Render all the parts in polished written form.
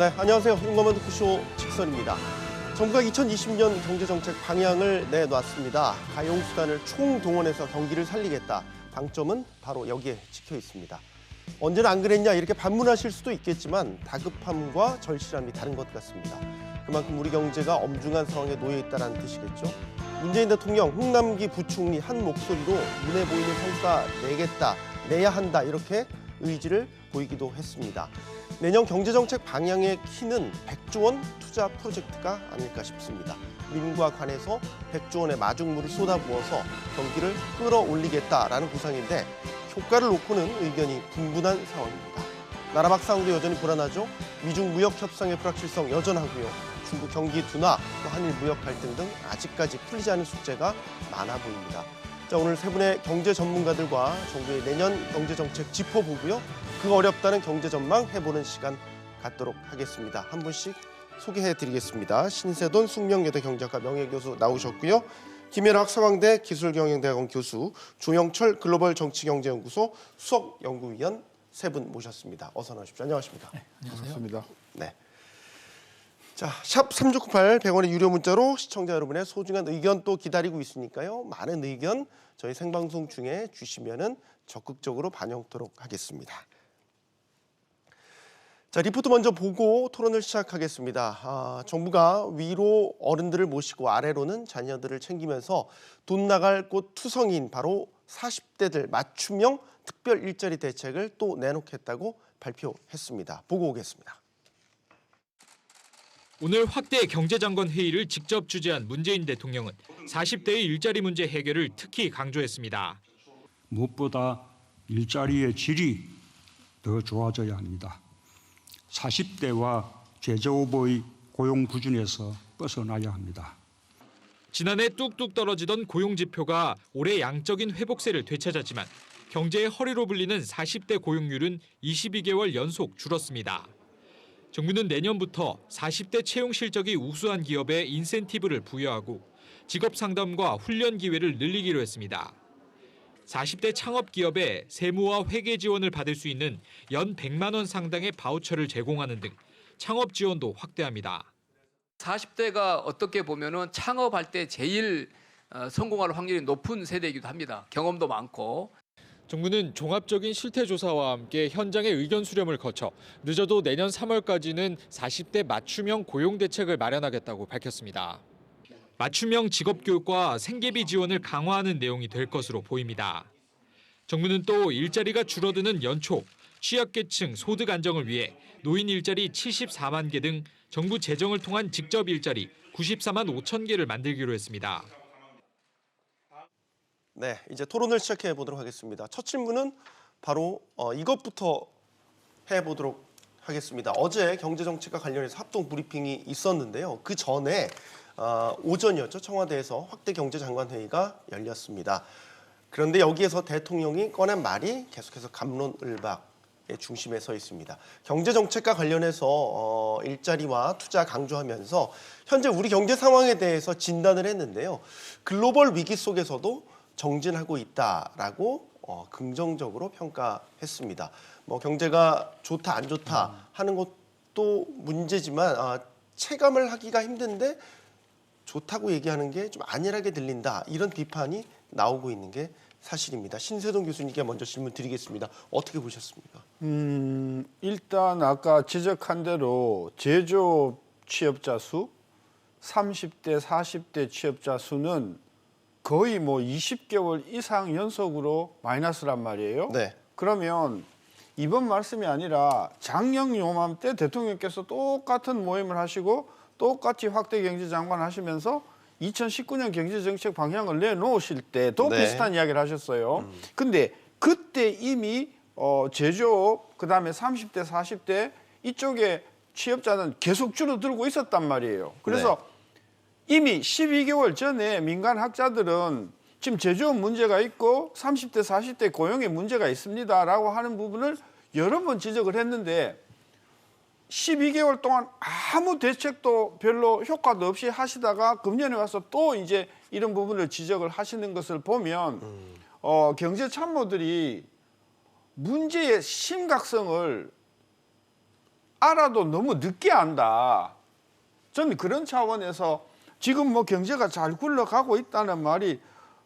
네, 안녕하세요. 용감한 토크쇼 직선입니다. 정부가 2020년 경제정책 방향을 내놨습니다. 가용수단을 총동원해서 경기를 살리겠다. 방점은 바로 여기에 찍혀 있습니다. 언제는 안 그랬냐 이렇게 반문하실 수도 있겠지만 다급함과 절실함이 다른 것 같습니다. 그만큼 우리 경제가 엄중한 상황에 놓여 있다는 뜻이겠죠. 문재인 대통령, 홍남기 부총리 한 목소리로 눈에 보이는 성과 내겠다, 내야 한다 이렇게 의지를 보이기도 했습니다. 내년 경제정책 방향의 키는 100조 원 투자 프로젝트가 아닐까 싶습니다. 민과 관해서 100조 원의 마중물을 쏟아부어서 경기를 끌어올리겠다라는 구상인데 효과를 놓고는 의견이 분분한 상황입니다. 나라 박 상황도 여전히 불안하죠. 미중 무역 협상의 불확실성 여전하고요. 중국 경기 둔화, 또 한일 무역 갈등 등 아직까지 풀리지 않은 숙제가 많아 보입니다. 자, 오늘 세 분의 경제 전문가들과 정부의 내년 경제정책 짚어보고요. 그 어렵다는 경제 전망 해보는 시간 갖도록 하겠습니다. 한 분씩 소개해드리겠습니다. 신세돈 숙명여대 경제학과 명예교수 나오셨고요. 김혜락 서강대 기술경영대학원 교수, 조영철 글로벌 정치경제연구소 수석연구위원 세 분 모셨습니다. 어서 나오십시오. 안녕하십니까? 네, 안녕하세요. 네. 자, 샵 3998 100원의 유료 문자로 시청자 여러분의 소중한 의견 또 기다리고 있으니까요. 많은 의견 저희 생방송 중에 주시면은 적극적으로 반영토록 하겠습니다. 자, 리포트 먼저 보고 토론을 시작하겠습니다. 정부가 위로 어른들을 모시고 아래로는 자녀들을 챙기면서 돈 나갈 곳 투성이인 바로 40대들 맞춤형 특별 일자리 대책을 또 내놓겠다고 발표했습니다. 보고 오겠습니다. 오늘 확대 경제장관 회의를 직접 주재한 문재인 대통령은 40대의 일자리 문제 해결을 특히 강조했습니다. 무엇보다 일자리의 질이 더 좋아져야 합니다. 40대와 제조업의 고용 부진에서 벗어나야 합니다. 지난해 뚝뚝 떨어지던 고용 지표가 올해 양적인 회복세를 되찾았지만 경제의 허리로 불리는 40대 고용률은 22개월 연속 줄었습니다. 정부는 내년부터 40대 채용 실적이 우수한 기업에 인센티브를 부여하고 직업 상담과 훈련 기회를 늘리기로 했습니다. 40대 창업 기업에 세무와 회계 지원을 받을 수 있는 연 100만 원 상당의 바우처를 제공하는 등 창업 지원도 확대합니다. 40대가 어떻게 보면은 창업할 때 제일 성공할 확률이 높은 세대이기도 합니다. 경험도 많고. 정부는 종합적인 실태조사와 함께 현장의 의견 수렴을 거쳐 늦어도 내년 3월까지는 40대 맞춤형 고용 대책을 마련하겠다고 밝혔습니다. 맞춤형 직업교육과 생계비 지원을 강화하는 내용이 될 것으로 보입니다. 정부는 또 일자리가 줄어드는 연초, 취약계층 소득 안정을 위해 노인 일자리 74만 개 등 정부 재정을 통한 직접 일자리 94만 5천 개를 만들기로 했습니다. 네, 이제 토론을 시작해 보도록 하겠습니다. 첫 질문은 바로 이것부터 해보도록 하겠습니다. 어제 경제정책과 관련해서 합동 브리핑이 있었는데요. 그 전에 오전이었죠. 청와대에서 확대 경제장관회의가 열렸습니다. 그런데 여기에서 대통령이 꺼낸 말이 계속해서 갑론을박의 중심에 서 있습니다. 경제정책과 관련해서 일자리와 투자 강조하면서 현재 우리 경제 상황에 대해서 진단을 했는데요. 글로벌 위기 속에서도 정진하고 있다라고 긍정적으로 평가했습니다. 뭐 경제가 좋다 안 좋다 하는 것도 문제지만 체감을 하기가 힘든데 좋다고 얘기하는 게 좀 안일하게 들린다 이런 비판이 나오고 있는 게 사실입니다. 신세동 교수님께 먼저 질문 드리겠습니다. 어떻게 보셨습니까? 일단 아까 지적한 대로 제조업 취업자 수, 30대, 40대 취업자 수는 거의 뭐 20개월 이상 연속으로 마이너스란 말이에요. 네. 그러면 이번 말씀이 아니라 작년 요맘때 대통령께서 똑같은 모임을 하시고 똑같이 확대 경제장관 하시면서 2019년 경제정책 방향을 내놓으실 때도 네. 비슷한 이야기를 하셨어요. 근데 그때 이미 제조업, 그다음에 30대, 40대 이쪽에 취업자는 계속 줄어들고 있었단 말이에요. 그래서 네. 이미 12개월 전에 민간 학자들은 지금 제조업 문제가 있고 30대, 40대 고용에 문제가 있습니다라고 하는 부분을 여러 번 지적을 했는데 12개월 동안 아무 대책도 별로 효과도 없이 하시다가 금년에 와서 또 이제 이런 부분을 지적을 하시는 것을 보면 경제 참모들이 문제의 심각성을 알아도 너무 늦게 안다. 저는 그런 차원에서 지금 뭐 경제가 잘 굴러가고 있다는 말이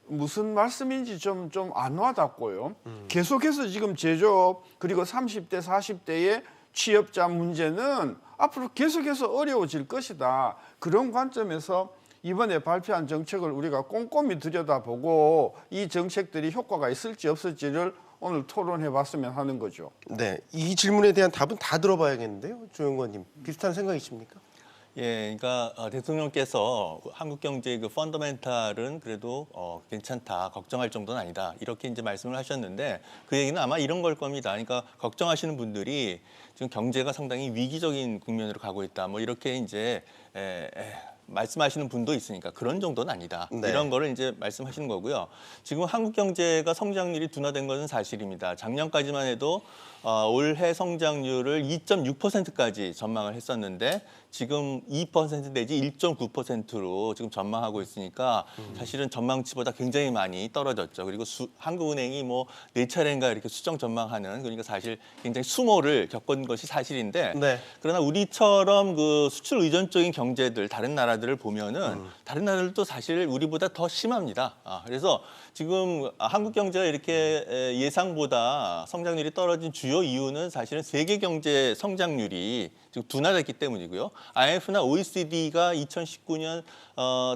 무슨 말씀인지 좀 안 와닿고요. 계속해서 지금 제조업 그리고 30대, 40대의 취업자 문제는 앞으로 계속해서 어려워질 것이다. 그런 관점에서 이번에 발표한 정책을 우리가 꼼꼼히 들여다보고 이 정책들이 효과가 있을지 없을지를 오늘 토론해 봤으면 하는 거죠. 네, 이 질문에 대한 답은 다 들어봐야겠는데요. 조영관님, 비슷한 생각이십니까? 예, 그러니까 대통령께서 한국 경제의 그 펀더멘탈은 그래도 괜찮다, 걱정할 정도는 아니다 이렇게 이제 말씀을 하셨는데 그 얘기는 아마 이런 걸 겁니다. 그러니까 걱정하시는 분들이 지금 경제가 상당히 위기적인 국면으로 가고 있다, 뭐 이렇게 이제 말씀하시는 분도 있으니까 그런 정도는 아니다. 네. 이런 거를 이제 말씀하시는 거고요. 지금 한국 경제가 성장률이 둔화된 것은 사실입니다. 작년까지만 해도 올해 성장률을 2.6%까지 전망을 했었는데 지금 2% 내지 1.9%로 지금 전망하고 있으니까 사실은 전망치보다 굉장히 많이 떨어졌죠. 그리고 한국은행이 뭐 4차례인가 이렇게 수정 전망하는, 그러니까 사실 굉장히 수모를 겪은 것이 사실인데 네. 그러나 우리처럼 그 수출 의존적인 경제들 다른 나라들을 보면은 다른 나라들도 사실 우리보다 더 심합니다. 그래서 지금 한국 경제가 이렇게 예상보다 성장률이 떨어진 주요 이유는 사실은 세계 경제 성장률이 지금 둔화됐기 때문이고요. IMF나 OECD가 2019년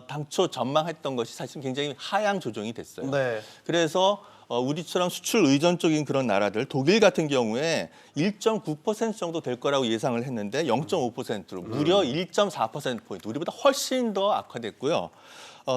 당초 전망했던 것이 사실 굉장히 하향 조정이 됐어요. 네. 그래서 우리처럼 수출 의존적인 그런 나라들, 독일 같은 경우에 1.9% 정도 될 거라고 예상을 했는데 0.5%로 무려 1.4%포인트, 우리보다 훨씬 더 악화됐고요.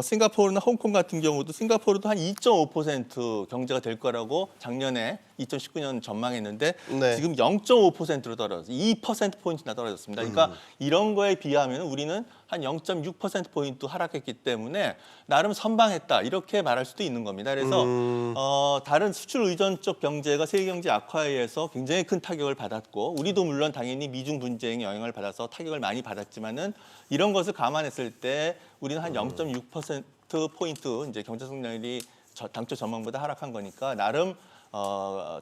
싱가포르나 홍콩 같은 경우도 싱가포르도 한 2.5% 경제가 될 거라고 작년에 2019년 전망했는데 네. 지금 0.5%로 떨어졌어요. 2%포인트나 떨어졌습니다. 그러니까 이런 거에 비하면 우리는 한 0.6%포인트 하락했기 때문에 나름 선방했다 이렇게 말할 수도 있는 겁니다. 그래서 다른 수출 의존적 경제가 세계 경제 악화에 의해서 굉장히 큰 타격을 받았고 우리도 물론 당연히 미중 분쟁의 영향을 받아서 타격을 많이 받았지만은 이런 것을 감안했을 때 우리는 한 0.6%포인트 이제 경제 성장률이 당초 전망보다 하락한 거니까 나름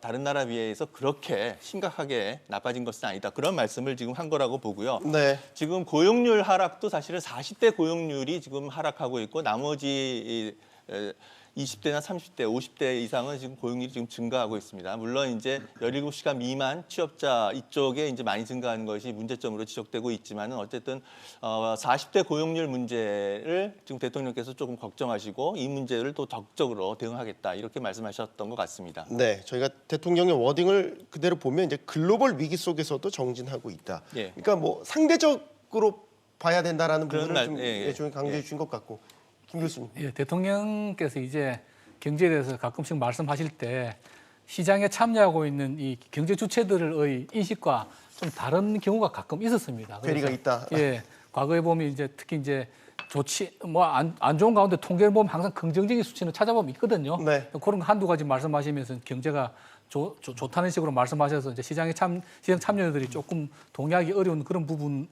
다른 나라에 비해서 그렇게 심각하게 나빠진 것은 아니다. 그런 말씀을 지금 한 거라고 보고요. 네. 지금 고용률 하락도 사실은 40대 고용률이 지금 하락하고 있고 나머지 20대나 30대, 50대 이상은 지금 고용률이 지금 증가하고 있습니다. 물론 이제 17시간 미만 취업자 이쪽에 이제 많이 증가하는 것이 문제점으로 지적되고 있지만은 어쨌든 40대 고용률 문제를 지금 대통령께서 조금 걱정하시고 이 문제를 또 적극적으로 대응하겠다 이렇게 말씀하셨던 것 같습니다. 네, 저희가 대통령의 워딩을 그대로 보면 이제 글로벌 위기 속에서도 정진하고 있다. 예. 그러니까 뭐 상대적으로 봐야 된다라는 그런 부분을 말, 좀 예. 좀 강조해 주신 것 같고, 김 교수님. 예, 대통령께서 이제 경제에 대해서 가끔씩 말씀하실 때 시장에 참여하고 있는 이 경제 주체들의 인식과 좀 다른 경우가 가끔 있었습니다. 괴리가 그래서, 있다. 예, 과거에 보면 이제 특히 이제 좋지 뭐 안 좋은 가운데 통계를 보면 항상 긍정적인 수치는 찾아보면 있거든요. 네. 그런 거 한두 가지 말씀하시면서 경제가 좋다는 식으로 말씀하셔서 이제 시장 참여자들이 조금 동의하기 어려운 그런 부분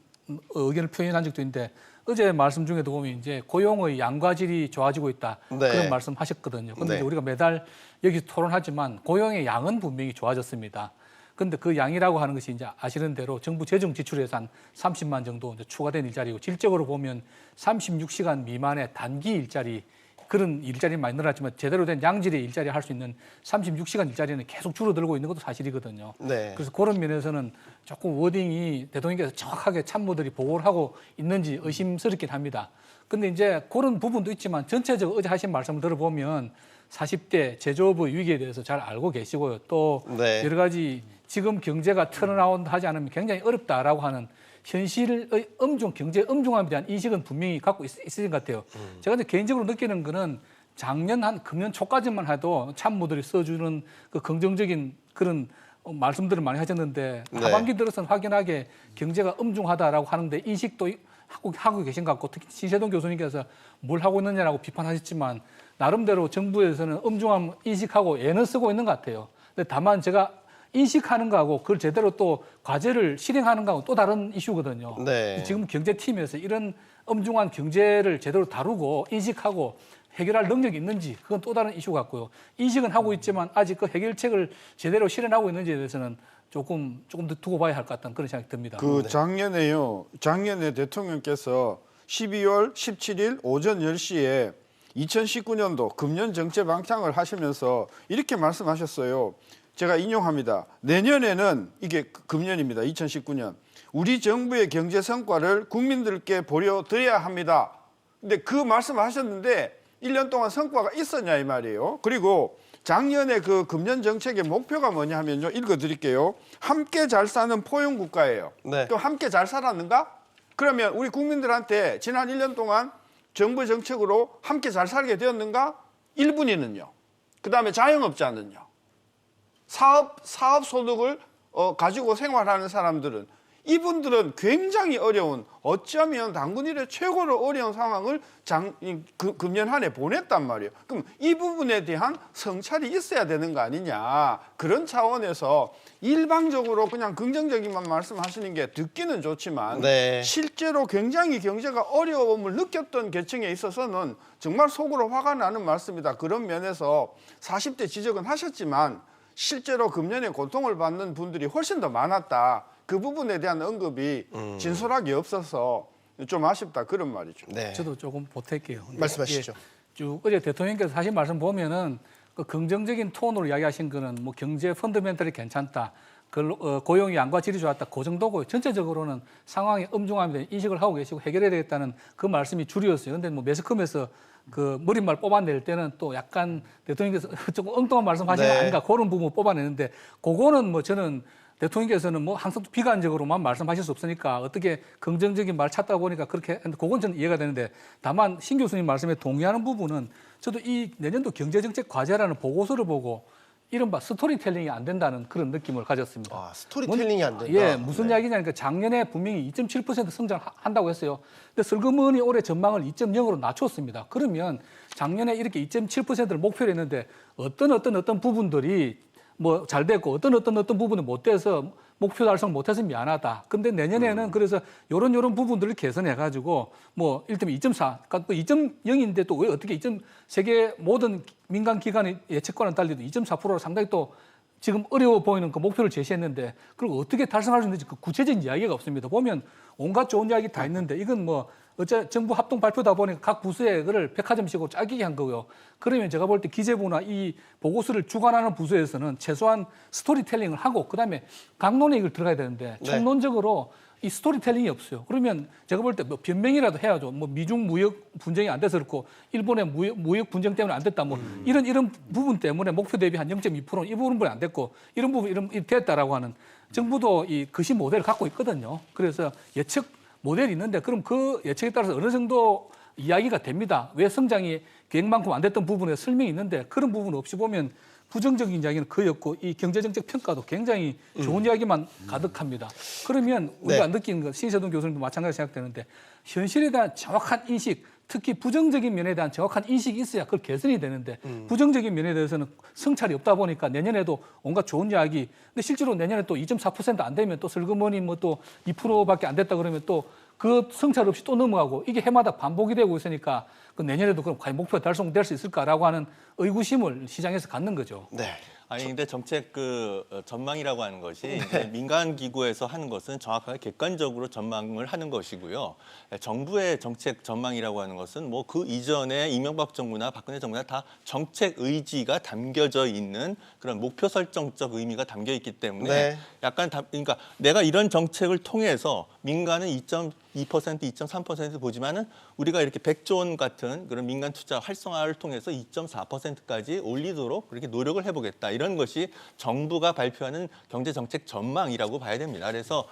의견을 표현한 적도 있는데 어제 말씀 중에도 보면 이제 고용의 양과 질이 좋아지고 있다 네. 그런 말씀하셨거든요. 그런데 네. 우리가 매달 여기 토론하지만 고용의 양은 분명히 좋아졌습니다. 그런데 그 양이라고 하는 것이 이제 아시는 대로 정부 재정 지출에서 한 30만 정도 이제 추가된 일자리고 질적으로 보면 36시간 미만의 단기 일자리 그런 일자리는 많이 늘어났지만 제대로 된 양질의 일자리 할 수 있는 36시간 일자리는 계속 줄어들고 있는 것도 사실이거든요. 네. 그래서 그런 면에서는 조금 워딩이 대통령께서 정확하게 참모들이 보고를 하고 있는지 의심스럽긴 합니다. 근데 이제 그런 부분도 있지만 전체적으로 어제 하신 말씀을 들어보면 40대 제조업의 위기에 대해서 잘 알고 계시고요. 또 네. 여러 가지 지금 경제가 턴어라운드 하지 않으면 굉장히 어렵다라고 하는 현실의 경제 엄중함에 대한 인식은 분명히 갖고 있으신 것 같아요. 제가 이제 개인적으로 느끼는 거는 작년 한 금년 초까지만 해도 참모들이 써주는 그 긍정적인 그런 말씀들을 많이 하셨는데 네. 하반기 들어서는 확연하게 경제가 엄중하다라고 하는데 인식도 하고 계신 것 같고 특히 신세동 교수님께서 뭘 하고 있느냐라고 비판하셨지만 나름대로 정부에서는 엄중함 인식하고 애는 쓰고 있는 것 같아요. 근데 다만 제가 인식하는 거하고 그걸 제대로 또 과제를 실행하는 거하고 또 다른 이슈거든요. 네. 지금 경제팀에서 이런 엄중한 경제를 제대로 다루고 인식하고 해결할 능력이 있는지 그건 또 다른 이슈 같고요. 인식은 하고 있지만 아직 그 해결책을 제대로 실현하고 있는지에 대해서는 조금 더 두고 봐야 할 것 같다는 그런 생각이 듭니다. 그 작년에 대통령께서 12월 17일 오전 10시에 2019년도 금년 정책 방향을 하시면서 이렇게 말씀하셨어요. 제가 인용합니다. 내년에는 이게 금년입니다. 2019년. 우리 정부의 경제 성과를 국민들께 보여드려야 합니다. 근데 그 말씀하셨는데 1년 동안 성과가 있었냐 이 말이에요. 그리고 작년에 그 금년 정책의 목표가 뭐냐 하면요. 읽어드릴게요. 함께 잘 사는 포용 국가예요. 네. 그럼 함께 잘 살았는가? 그러면 우리 국민들한테 지난 1년 동안 정부 정책으로 함께 잘 살게 되었는가? 1분위는요. 그다음에 자영업자는요. 사업 소득을 가지고 생활하는 사람들은 이분들은 굉장히 어려운 어쩌면 당군 이래 최고로 어려운 상황을 금년 한 해 보냈단 말이에요. 그럼 이 부분에 대한 성찰이 있어야 되는 거 아니냐. 그런 차원에서 일방적으로 그냥 긍정적인만 말씀하시는 게 듣기는 좋지만 네. 실제로 굉장히 경제가 어려움을 느꼈던 계층에 있어서는 정말 속으로 화가 나는 말씀이다. 그런 면에서 40대 지적은 하셨지만 실제로 금년에 고통을 받는 분들이 훨씬 더 많았다. 그 부분에 대한 언급이 진솔하게 없어서 좀 아쉽다 그런 말이죠. 네. 저도 조금 보탤게요. 말씀하시죠. 쭉 어제 대통령께서 하신 말씀 보면은 그 긍정적인 톤으로 이야기하신 거는 뭐 경제 펀더멘털이 괜찮다. 고용이 양과 질이 좋았다. 그 정도고 전체적으로는 상황의 엄중함에 대한 인식을 하고 계시고 해결해야 되겠다는 그 말씀이 줄이었어요. 근데 뭐 매스컴에서 그 머릿말 뽑아낼 때는 또 약간 대통령께서 조금 엉뚱한 말씀하시는 거 네. 아닌가 그런 부분 뽑아내는데 그거는 뭐 저는 대통령께서는 뭐 항상 비관적으로만 말씀하실 수 없으니까 어떻게 긍정적인 말 찾다 보니까 그렇게 했는데 그건 저는 이해가 되는데 다만 신 교수님 말씀에 동의하는 부분은 저도 이 내년도 경제정책 과제라는 보고서를 보고 이른바 스토리텔링이 안 된다는 그런 느낌을 가졌습니다. 아, 스토리텔링이 안 된다. 예, 무슨 네. 이야기냐니까 작년에 분명히 2.7% 성장한다고 했어요. 근데 슬그머니 올해 전망을 2.0으로 낮췄습니다. 그러면 작년에 이렇게 2.7%를 목표로 했는데 어떤 부분들이 뭐 잘 됐고 어떤 부분은 못 돼서 목표 달성 못 해서 미안하다. 근데 내년에는 그래서 요런 부분들을 개선해 가지고 뭐 일테면 2.4, 그러니까 또 2.0인데 또 왜 어떻게 세계 모든 민간 기관의 예측과는 달리도 2.4%로 상당히 또 지금 어려워 보이는 그 목표를 제시했는데 그리고 어떻게 달성할 수 있는지 그 구체적인 이야기가 없습니다. 보면 온갖 좋은 이야기 다 있는데 이건 뭐 어째 정부 합동 발표다 보니까 각 부서에 그걸 백화점식으로 짜기게 한 거고요. 그러면 제가 볼 때 기재부나 이 보고서를 주관하는 부서에서는 최소한 스토리텔링을 하고 그다음에 강론에 이걸 들어가야 되는데 네. 총론적으로 이 스토리텔링이 없어요. 그러면 제가 볼 때 뭐 변명이라도 해야죠. 뭐 미중 무역 분쟁이 안 돼서 그렇고 일본의 무역 분쟁 때문에 안 됐다. 뭐 이런 부분 때문에 목표 대비 한 0.2%는 이 부분이 안 됐고 이런 부분 됐다라고 하는 정부도 이 거시 모델을 갖고 있거든요. 그래서 예측 모델이 있는데 그럼 그 예측에 따라서 어느 정도 이야기가 됩니다. 왜 성장이 계획만큼 안 됐던 부분에 설명이 있는데 그런 부분 없이 보면 부정적인 이야기는 거의 없고 이 경제정책 평가도 굉장히 좋은 이야기만 가득합니다. 그러면 우리가 느끼는 것, 신세동 교수님도 마찬가지로 생각되는데 현실에 대한 정확한 인식, 특히 부정적인 면에 대한 정확한 인식이 있어야 그걸 개선이 되는데 부정적인 면에 대해서는 성찰이 없다 보니까 내년에도 온갖 좋은 이야기 근데 실제로 내년에 또 2.4% 안 되면 또 슬그머니 뭐 또 2%밖에 안 됐다 그러면 또 그 성찰 없이 또 넘어가고 이게 해마다 반복이 되고 있으니까 그 내년에도 그럼 과연 목표 달성될 수 있을까라고 하는 의구심을 시장에서 갖는 거죠. 네. 아니 근데 정책 전망이라고 하는 것이 이제 민간 기구에서 하는 것은 정확하게 객관적으로 전망을 하는 것이고요. 정부의 정책 전망이라고 하는 것은 뭐 그 이전에 이명박 정부나 박근혜 정부나 다 정책 의지가 담겨져 있는 그런 목표 설정적 의미가 담겨 있기 때문에 네. 약간 그러니까 내가 이런 정책을 통해서 민간은 2.2%, 2.3% 보지만은 우리가 이렇게 100조 원 같은 그런 민간 투자 활성화를 통해서 2.4%까지 올리도록 그렇게 노력을 해보겠다. 이런 것이 정부가 발표하는 경제 정책 전망이라고 봐야 됩니다. 그래서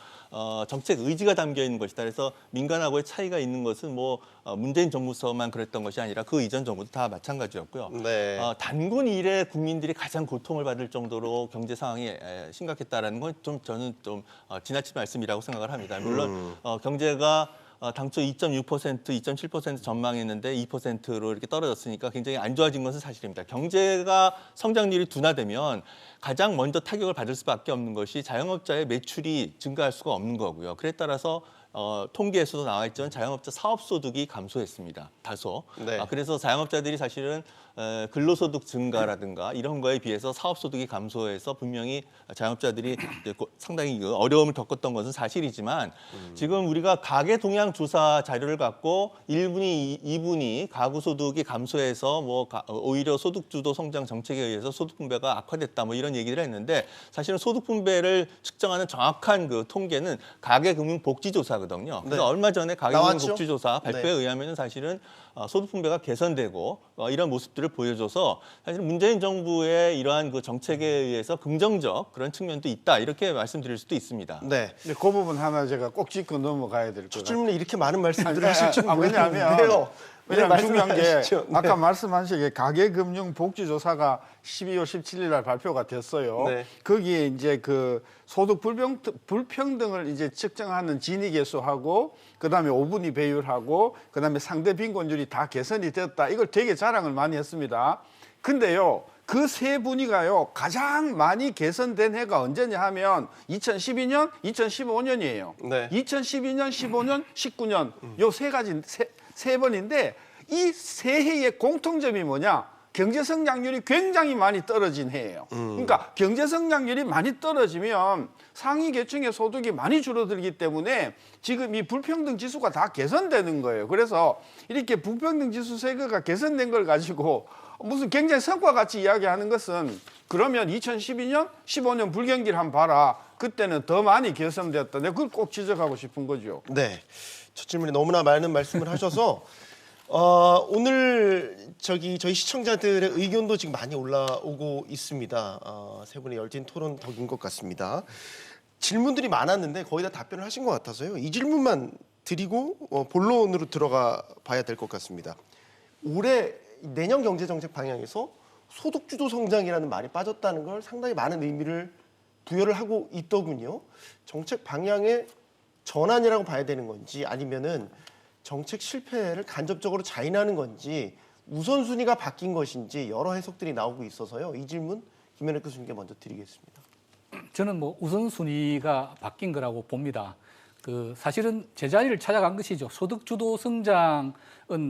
정책 의지가 담겨 있는 것이다. 그래서 민간하고의 차이가 있는 것은 뭐 문재인 정부서만 그랬던 것이 아니라 그 이전 정부도 다 마찬가지였고요. 네. 단군 이래 국민들이 가장 고통을 받을 정도로 경제 상황이 심각했다라는 건 좀 저는 좀 지나친 말씀이라고 생각을 합니다. 물론 경제가 당초 2.6%, 2.7% 전망했는데 2%로 이렇게 떨어졌으니까 굉장히 안 좋아진 것은 사실입니다. 경제가 성장률이 둔화되면 가장 먼저 타격을 받을 수밖에 없는 것이 자영업자의 매출이 증가할 수가 없는 거고요. 그에 따라서 통계에서도 나와 있지만 자영업자 사업소득이 감소했습니다. 다소. 네. 그래서 자영업자들이 사실은 근로소득 증가라든가 이런 거에 비해서 사업소득이 감소해서 분명히 자영업자들이 이제 상당히 어려움을 겪었던 것은 사실이지만 지금 우리가 가계 동향 조사 자료를 갖고 1분위, 2분위 가구 소득이 감소해서 뭐 오히려 소득 주도 성장 정책에 의해서 소득 분배가 악화됐다 뭐 이런 얘기를 했는데 사실은 소득 분배를 측정하는 정확한 그 통계는 가계 금융 복지 조사거든요. 그래서 네. 얼마 전에 가계 금융 나왔죠? 복지 조사 발표에 네. 의하면은 사실은 소득 분배가 개선되고 이런 모습들을 보여줘서 사실 문재인 정부의 이러한 그 정책에 의해서 긍정적 그런 측면도 있다 이렇게 말씀드릴 수도 있습니다. 네. 근데 그 부분 하나 제가 꼭 짚고 넘어가야 될 것 첫 같아요. 질문에 이렇게 많은 말씀들을 하실 줄 왜냐하면 몰랐는데요. 왜냐하면 중요한 게 말씀하시죠. 네. 아까 말씀하신 가계금융복지조사가 12월 17일 날 발표가 됐어요. 네. 거기에 이제 그 소득 불평등을 이제 측정하는 진위계수하고 그다음에 5분위 배율하고 그다음에 상대 빈곤율이 다 개선이 됐다. 이걸 되게 자랑을 많이 했습니다. 근데요. 그 세 분위가요. 가장 많이 개선된 해가 언제냐 하면 2012년, 2015년이에요. 네. 2012년, 15년, 19년 요 세 가지 세 번인데 이 세 해의 공통점이 뭐냐? 경제 성장률이 굉장히 많이 떨어진 해예요. 그러니까 경제 성장률이 많이 떨어지면 상위 계층의 소득이 많이 줄어들기 때문에 지금 이 불평등 지수가 다 개선되는 거예요. 그래서 이렇게 불평등 지수 세계가 개선된 걸 가지고 무슨 굉장히 성과 같이 이야기하는 것은 그러면 2012년, 15년 불경기를 한번 봐라. 그때는 더 많이 개선됐다. 내가 그걸 꼭 지적하고 싶은 거죠. 네. 첫 질문에 너무나 많은 말씀을 하셔서 오늘 저희 시청자들의 의견도 지금 많이 올라오고 있습니다. 세 분의 열띤 토론 덕인 것 같습니다. 질문들이 많았는데 거의 다 답변을 하신 것 같아서요. 이 질문만 드리고 본론으로 들어가 봐야 될 것 같습니다. 올해 내년 경제정책 방향에서 소득주도 성장이라는 말이 빠졌다는 걸 상당히 많은 의미를 부여를 하고 있더군요. 정책 방향의 전환이라고 봐야 되는 건지 아니면은 정책 실패를 간접적으로 자인하는 건지 우선순위가 바뀐 것인지 여러 해석들이 나오고 있어서요. 이 질문 김현욱 교수님께 먼저 드리겠습니다. 저는 뭐 우선순위가 바뀐 거라고 봅니다. 그 사실은 제자리를 찾아간 것이죠. 소득주도 성장은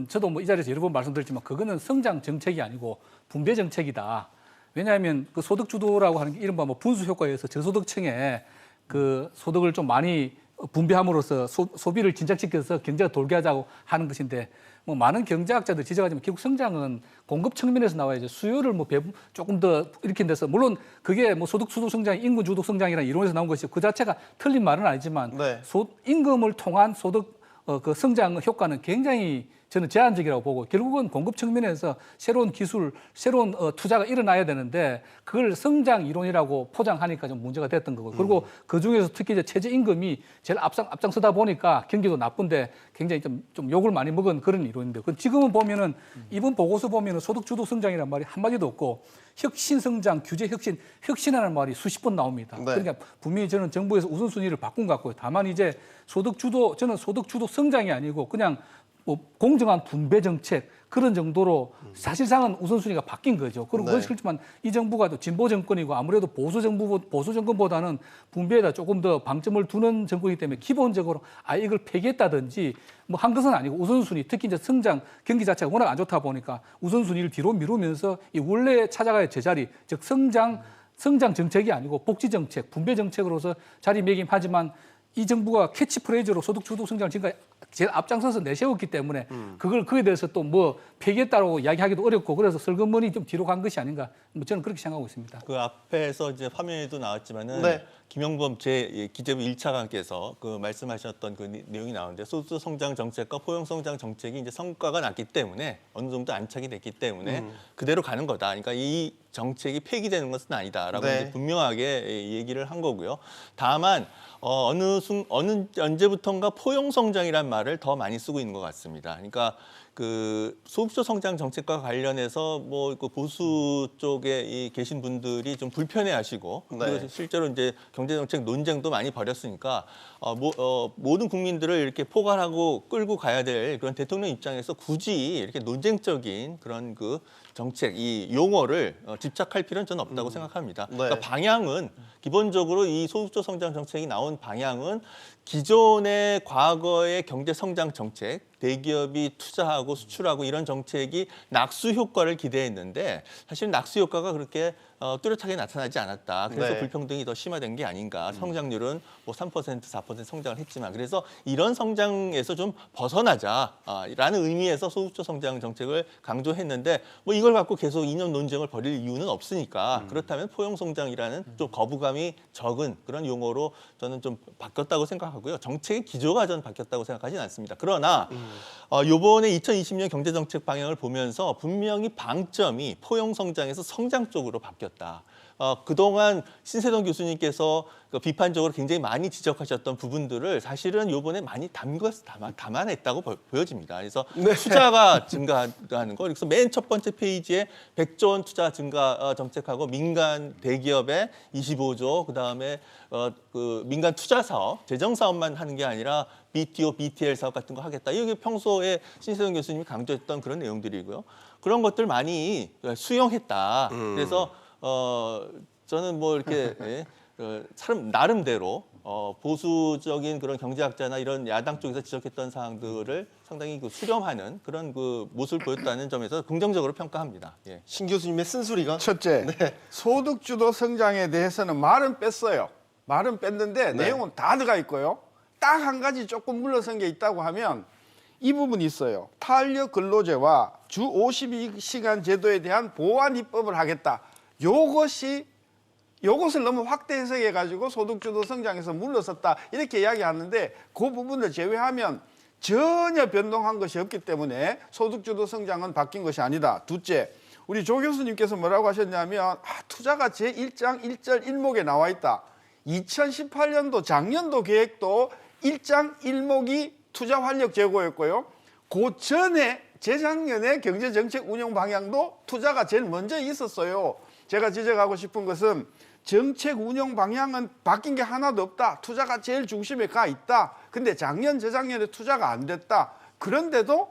저도 뭐 이 자리에서 여러 번 말씀드렸지만 그거는 성장 정책이 아니고 분배 정책이다. 왜냐하면 그 소득주도라고 하는 게 이른바 뭐 분수 효과에 의해서 저소득층에 그 소득을 좀 많이 분배함으로써 소비를 진작시켜서 경제가 돌게 하자고 하는 것인데 뭐 많은 경제학자들 지적하지만 결국 성장은 공급 측면에서 나와야죠. 수요를 뭐 조금 더 일으킨 데서 물론 그게 뭐 소득 주도 성장이 인구 주도 성장이라는 이론에서 나온 것이죠. 그 자체가 틀린 말은 아니지만 네. 임금을 통한 소득 그 성장 효과는 굉장히 저는 제한적이라고 보고 결국은 공급 측면에서 새로운 기술, 새로운 투자가 일어나야 되는데 그걸 성장 이론이라고 포장하니까 좀 문제가 됐던 거고 그리고 그 중에서 특히 이제 최저임금이 제일 앞장서다 보니까 경기도 나쁜데 굉장히 좀 욕을 많이 먹은 그런 이론인데 지금은 보면은 이번 보고서 보면은 소득주도 성장이라는 말이 한마디도 없고 혁신 성장, 규제 혁신하는 말이 수십 번 나옵니다. 네. 그러니까 분명히 저는 정부에서 우선순위를 바꾼 것 같고요. 다만 이제 저는 소득주도 성장이 아니고 그냥 뭐 공정한 분배 정책 그런 정도로 사실상은 우선순위가 바뀐 거죠. 그리고 네. 그렇지만 이 정부가 또 진보 정권이고 아무래도 보수 정권보다는 분배에다 조금 더 방점을 두는 정권이기 때문에 기본적으로 이걸 폐기했다든지 뭐 한 것은 아니고 우선순위 특히 이제 성장 경기 자체가 워낙 안 좋다 보니까 우선순위를 뒤로 미루면서 이 원래 찾아가야 할 제자리 즉 성장 정책이 아니고 복지 정책, 분배 정책으로서 자리매김하지만 이 정부가 캐치프레이즈로 소득주도 성장을 지금까지 제일 앞장서서 내세웠기 때문에 그에 대해서 또 뭐 폐기했다고 이야기하기도 어렵고 그래서 슬그머니 좀 뒤로 간 것이 아닌가 뭐 저는 그렇게 생각하고 있습니다. 그 앞에서 이제 화면에도 나왔지만은 네. 김영범 기재부 1차관께서 그 말씀하셨던 그 내용이 나오는데 소득 성장 정책과 포용 성장 정책이 이제 성과가 났기 때문에 어느 정도 안착이 됐기 때문에 그대로 가는 거다. 그러니까 이 정책이 폐기되는 것은 아니다라고 네. 이제 분명하게 얘기를 한 거고요. 다만 언제부턴가 포용 성장이란 말을 더 많이 쓰고 있는 것 같습니다. 그러니까 그 소득주도 성장 정책과 관련해서 뭐 그 보수 쪽에 계신 분들이 좀 불편해하시고 네. 그리고 실제로 이제 경제정책 논쟁도 많이 벌였으니까 모든 국민들을 이렇게 포괄하고 끌고 가야 될 그런 대통령 입장에서 굳이 이렇게 논쟁적인 그런 그 정책, 이 용어를 집착할 필요는 저는 없다고 생각합니다. 네. 그러니까 방향은 기본적으로 이 소득주 성장 정책이 나온 방향은 기존의 과거의 경제 성장 정책, 대기업이 투자하고 수출하고 이런 정책이 낙수 효과를 기대했는데 사실 낙수 효과가 그렇게 뚜렷하게 나타나지 않았다. 그래서 네. 불평등이 더 심화된 게 아닌가. 성장률은 뭐 3%, 4% 성장을 했지만 그래서 이런 성장에서 좀 벗어나자라는 의미에서 소득주 성장 정책을 강조했는데 뭐 이걸 갖고 계속 이념 논쟁을 벌일 이유는 없으니까 그렇다면 포용 성장이라는 좀 거부감이 적은 그런 용어로 저는 좀 바뀌었다고 생각하고요. 정책의 기조가 저는 바뀌었다고 생각하지는 않습니다. 그러나 요번에 2020년 경제정책 방향을 보면서 분명히 방점이 포용 성장에서 성장 쪽으로 바뀌었다. 그동안 신세동 교수님께서 비판적으로 굉장히 많이 지적하셨던 부분들을 사실은 요번에 많이 담아냈다고 보여집니다. 그래서 투자가 증가하는 거. 그래서 맨 첫 번째 페이지에 100조 원 투자 증가 정책하고 민간 대기업에 25조, 그다음에 그 민간 투자 사업, 재정 사업만 하는 게 아니라 BTO, BTL 사업 같은 거 하겠다. 이게 평소에 신세동 교수님이 강조했던 그런 내용들이고요. 그런 것들 많이 수용했다. 그래서 저는 뭐 이렇게 사람 나름대로 보수적인 그런 경제학자나 이런 야당 쪽에서 지적했던 사항들을 상당히 수렴하는 그런 그 모습을 보였다는 점에서 긍정적으로 평가합니다. 예. 신 교수님의 쓴소리가 첫째, 소득주도 성장에 대해서는 말은 뺐어요. 말은 뺐는데 내용은 다 들어가 있고요. 딱 한 가지 조금 물러선 게 있다고 하면 이 부분이 있어요. 탄력 근로제와 주 52시간 제도에 대한 보완 입법을 하겠다. 요것을 너무 확대 해석해 가지고 소득주도 성장에서 물러섰다 이렇게 이야기하는데 그 부분을 제외하면 전혀 변동한 것이 없기 때문에 소득주도 성장은 바뀐 것이 아니다. 둘째, 우리 조 교수님께서 뭐라고 하셨냐면 투자가 제1장 1절 1목에 나와 있다. 2018년도 작년도 계획도 1장 1목이 투자 활력 제고였고요. 그 전에 재작년에 경제정책 운영 방향도 투자가 제일 먼저 있었어요. 제가 지적하고 싶은 것은 정책 운영 방향은 바뀐 게 하나도 없다. 투자가 제일 중심에 가 있다. 근데 작년, 재작년에 투자가 안 됐다. 그런데도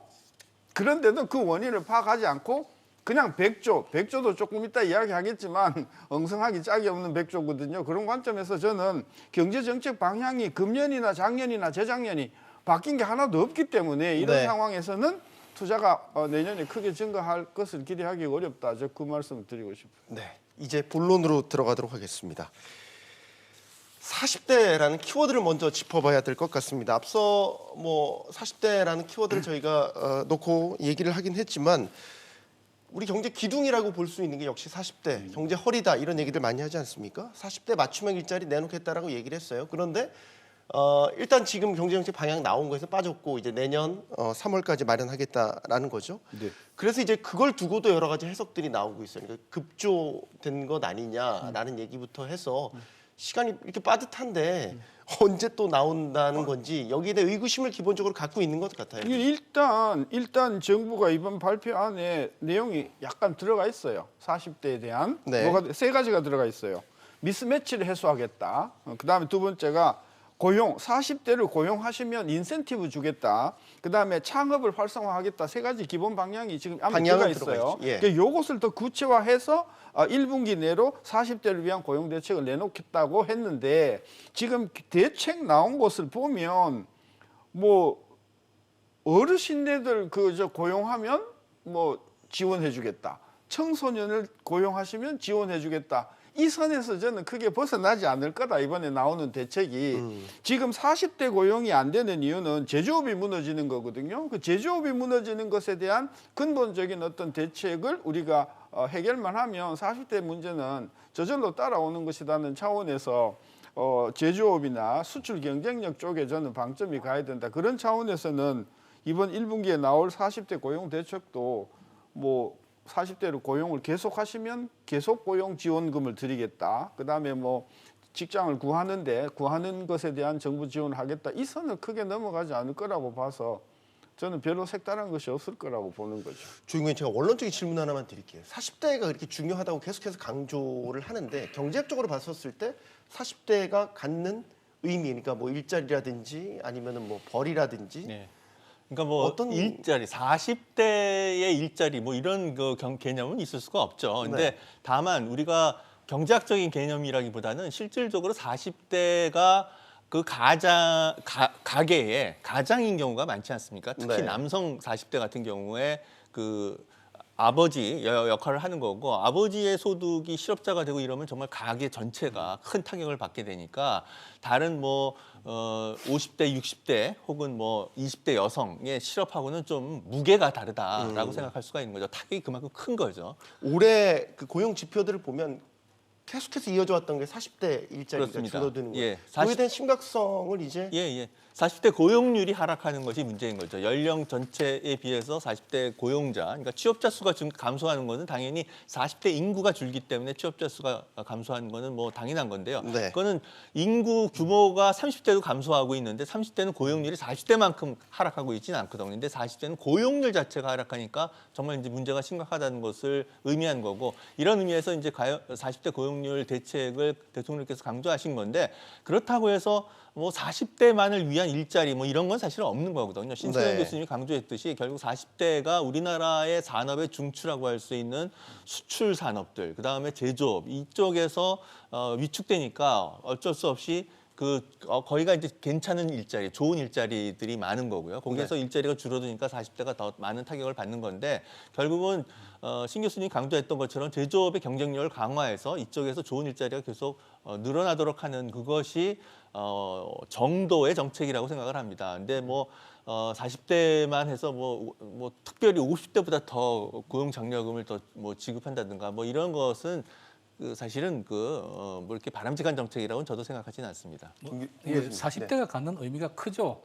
그 원인을 파악하지 않고 그냥 100조도 조금 이따 이야기하겠지만 엉성하기 짝이 없는 100조거든요. 그런 관점에서 저는 경제정책 방향이 금년이나 작년이나 재작년이 바뀐 게 하나도 없기 때문에 이런 상황에서는 투자가 내년에 크게 증가할 것을 기대하기 어렵다. 저 그 말씀을 드리고 싶어요. 네, 이제 본론으로 들어가도록 하겠습니다. 40대라는 키워드를 먼저 짚어봐야 될 것 같습니다. 앞서 뭐 40대라는 키워드를 저희가 놓고 얘기를 하긴 했지만 우리 경제 기둥이라고 볼 수 있는 게 역시 40대, 경제 허리다 이런 얘기들 많이 하지 않습니까? 40대 맞춤형 일자리 내놓겠다라고 얘기를 했어요. 그런데 일단 지금 경제정책 방향 나온 거에서 빠졌고 이제 내년 3월까지 마련하겠다라는 거죠. 네. 그래서 이제 그걸 두고도 여러 가지 해석들이 나오고 있어요. 그러니까 급조된 것 아니냐라는 얘기부터 해서 시간이 이렇게 빠듯한데 언제 또 나온다는 건지 여기에 대해 의구심을 기본적으로 갖고 있는 것 같아요. 일단 정부가 이번 발표안에 내용이 약간 들어가 있어요. 40대에 대한 뭐가 세 가지가 들어가 있어요. 미스매치를 해소하겠다. 그다음에 두 번째가 고용, 40대를 고용하시면 인센티브 주겠다. 그다음에 창업을 활성화하겠다. 세 가지 기본 방향이 지금 안에 들어가 있어요. 그러니까 요것을 더 구체화해서 1분기 내로 40대를 위한 고용 대책을 내놓겠다고 했는데 지금 대책 나온 것을 보면 뭐 어르신네들 저 고용하면 뭐 지원해주겠다. 청소년을 고용하시면 지원해주겠다. 이 선에서 저는 크게 벗어나지 않을 거다. 이번에 나오는 대책이. 지금 40대 고용이 안 되는 이유는 제조업이 무너지는 거거든요. 그 제조업이 무너지는 것에 대한 근본적인 어떤 대책을 우리가 해결만 하면 40대 문제는 저절로 따라오는 것이라는 차원에서 제조업이나 수출 경쟁력 쪽에 저는 방점이 가야 된다. 그런 차원에서는 이번 1분기에 나올 40대 고용 대책도 뭐 40대로 고용을 계속하시면 계속 고용 지원금을 드리겠다. 그다음에 뭐 직장을 구하는 것에 대한 정부 지원을 하겠다. 이 선을 크게 넘어가지 않을 거라고 봐서 저는 별로 색다른 것이 없을 거라고 보는 거죠. 조용히 제가 원론적인 질문 하나만 드릴게요. 40대가 그렇게 중요하다고 계속해서 강조를 하는데 경제학적으로 봤었을 때 40대가 갖는 의미, 그러니까 뭐 일자리라든지 아니면은 뭐 벌이라든지 그러니까 뭐 어떤- 일자리 40대의 일자리 뭐 이런 개념은 있을 수가 없죠. 근데 네. 다만 우리가 경제학적인 개념이라기보다는 실질적으로 40대가 그 가계의 가장인 경우가 많지 않습니까? 특히 네. 남성 40대 같은 경우에 그 아버지 역할을 하는 거고 아버지의 소득이 실업자가 되고 이러면 정말 가계 전체가 큰 타격을 받게 되니까 다른 뭐 50대, 60대 혹은 뭐 20대 여성의 실업하고는 좀 무게가 다르다라고 생각할 수가 있는 거죠. 타격이 그만큼 큰 거죠. 올해 그 고용 지표들을 보면 계속해서 이어져 왔던 게 40대 일자리가 그렇습니다. 줄어드는 거예요. 예, 그에 대한 심각성을 이제 예. 40대 고용률이 하락하는 것이 문제인 거죠. 연령 전체에 비해서 40대 고용자, 그러니까 취업자 수가 좀 감소하는 것은 당연히 40대 인구가 줄기 때문에 취업자 수가 감소하는 것은 뭐 당연한 건데요. 네. 그거는 인구 규모가 30대도 감소하고 있는데 30대는 고용률이 40대만큼 하락하고 있지는 않거든요. 근데 40대는 고용률 자체가 하락하니까 정말 이제 문제가 심각하다는 것을 의미한 거고 이런 의미에서 이제 40대 고용률 대책을 대통령께서 강조하신 건데 그렇다고 해서 뭐 40대만을 위한 일자리 뭐 이런 건 사실은 없는 거거든요. 신채영 네. 교수님이 강조했듯이 결국 40대가 우리나라의 산업의 중추라고 할 수 있는 수출 산업들, 그다음에 제조업 이쪽에서 위축되니까 어쩔 수 없이 거기가 이제 괜찮은 일자리, 좋은 일자리들이 많은 거고요. 거기에서 일자리가 줄어드니까 40대가 더 많은 타격을 받는 건데 결국은 신 교수님이 강조했던 것처럼 제조업의 경쟁력을 강화해서 이쪽에서 좋은 일자리가 계속 늘어나도록 하는 그것이 정도의 정책이라고 생각을 합니다. 근데 뭐 40대만 해서 뭐 특별히 50대보다 더 고용 장려금을 더 뭐 지급한다든가 뭐 이런 것은 사실은 뭐 이렇게 바람직한 정책이라고는 저도 생각하지는 않습니다. 예, 40대가 갖는 의미가 크죠.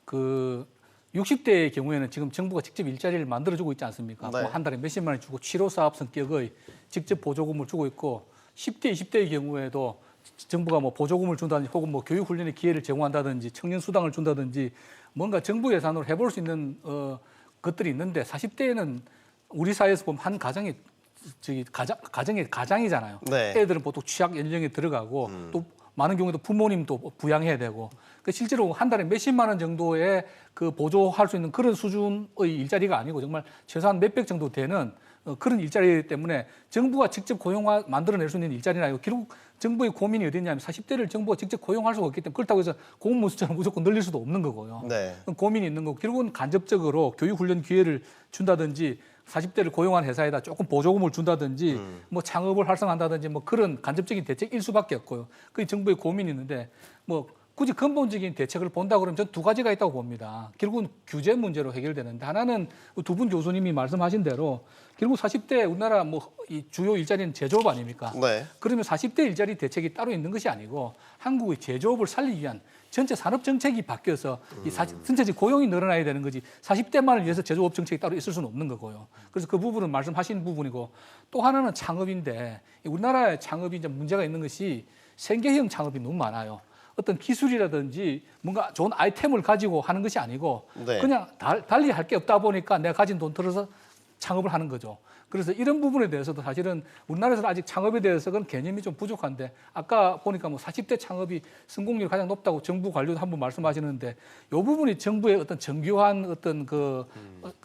그 60대의 경우에는 지금 정부가 직접 일자리를 만들어주고 있지 않습니까? 네. 뭐 한 달에 몇십만 원 주고 치료 사업 성격의 직접 보조금을 주고 있고 10대, 20대의 경우에도 정부가 뭐 보조금을 준다든지 혹은 뭐 교육 훈련의 기회를 제공한다든지 청년 수당을 준다든지 뭔가 정부 예산으로 해볼 수 있는 것들이 있는데 40대에는 우리 사회에서 보면 한 가정의 가정의 가장이잖아요. 네. 애들은 보통 취약 연령에 들어가고 또 많은 경우에도 부모님도 부양해야 되고 그 실제로 한 달에 몇십만 원 정도의 그 보조할 수 있는 그런 수준의 일자리가 아니고 정말 최소한 몇백 정도 되는 그런 일자리 때문에 정부가 직접 만들어낼 수 있는 일자리는 아니고 결국 정부의 고민이 어디냐면 40대를 정부가 직접 고용할 수가 없기 때문에 그렇다고 해서 공무원 숫자를 무조건 늘릴 수도 없는 거고요. 네. 고민이 있는 거고 결국은 간접적으로 교육 훈련 기회를 준다든지 40대를 고용한 회사에다 조금 보조금을 준다든지 뭐 창업을 활성화한다든지 뭐 그런 간접적인 대책일 수밖에 없고요. 그게 정부의 고민이 있는데 뭐 굳이 근본적인 대책을 본다 그러면 전 두 가지가 있다고 봅니다. 결국은 규제 문제로 해결되는데 하나는 두 분 교수님이 말씀하신 대로 결국 40대 우리나라 뭐 이 주요 일자리는 제조업 아닙니까? 네. 그러면 40대 일자리 대책이 따로 있는 것이 아니고 한국의 제조업을 살리기 위한 전체 산업 정책이 바뀌어서 이 전체적 고용이 늘어나야 되는 거지 40대만을 위해서 제조업 정책이 따로 있을 수는 없는 거고요. 그래서 그 부분은 말씀하신 부분이고 또 하나는 창업인데 우리나라의 창업이 이제 문제가 있는 것이 생계형 창업이 너무 많아요. 어떤 기술이라든지 뭔가 좋은 아이템을 가지고 하는 것이 아니고 네. 그냥 달리 할 게 없다 보니까 내가 가진 돈 들어서 창업을 하는 거죠. 그래서 이런 부분에 대해서도 사실은 우리나라에서는 아직 창업에 대해서는 개념이 좀 부족한데 아까 보니까 뭐 40대 창업이 성공률이 가장 높다고 정부 관료도 한번 말씀하시는데 이 부분이 정부의 어떤 정교한 어떤 그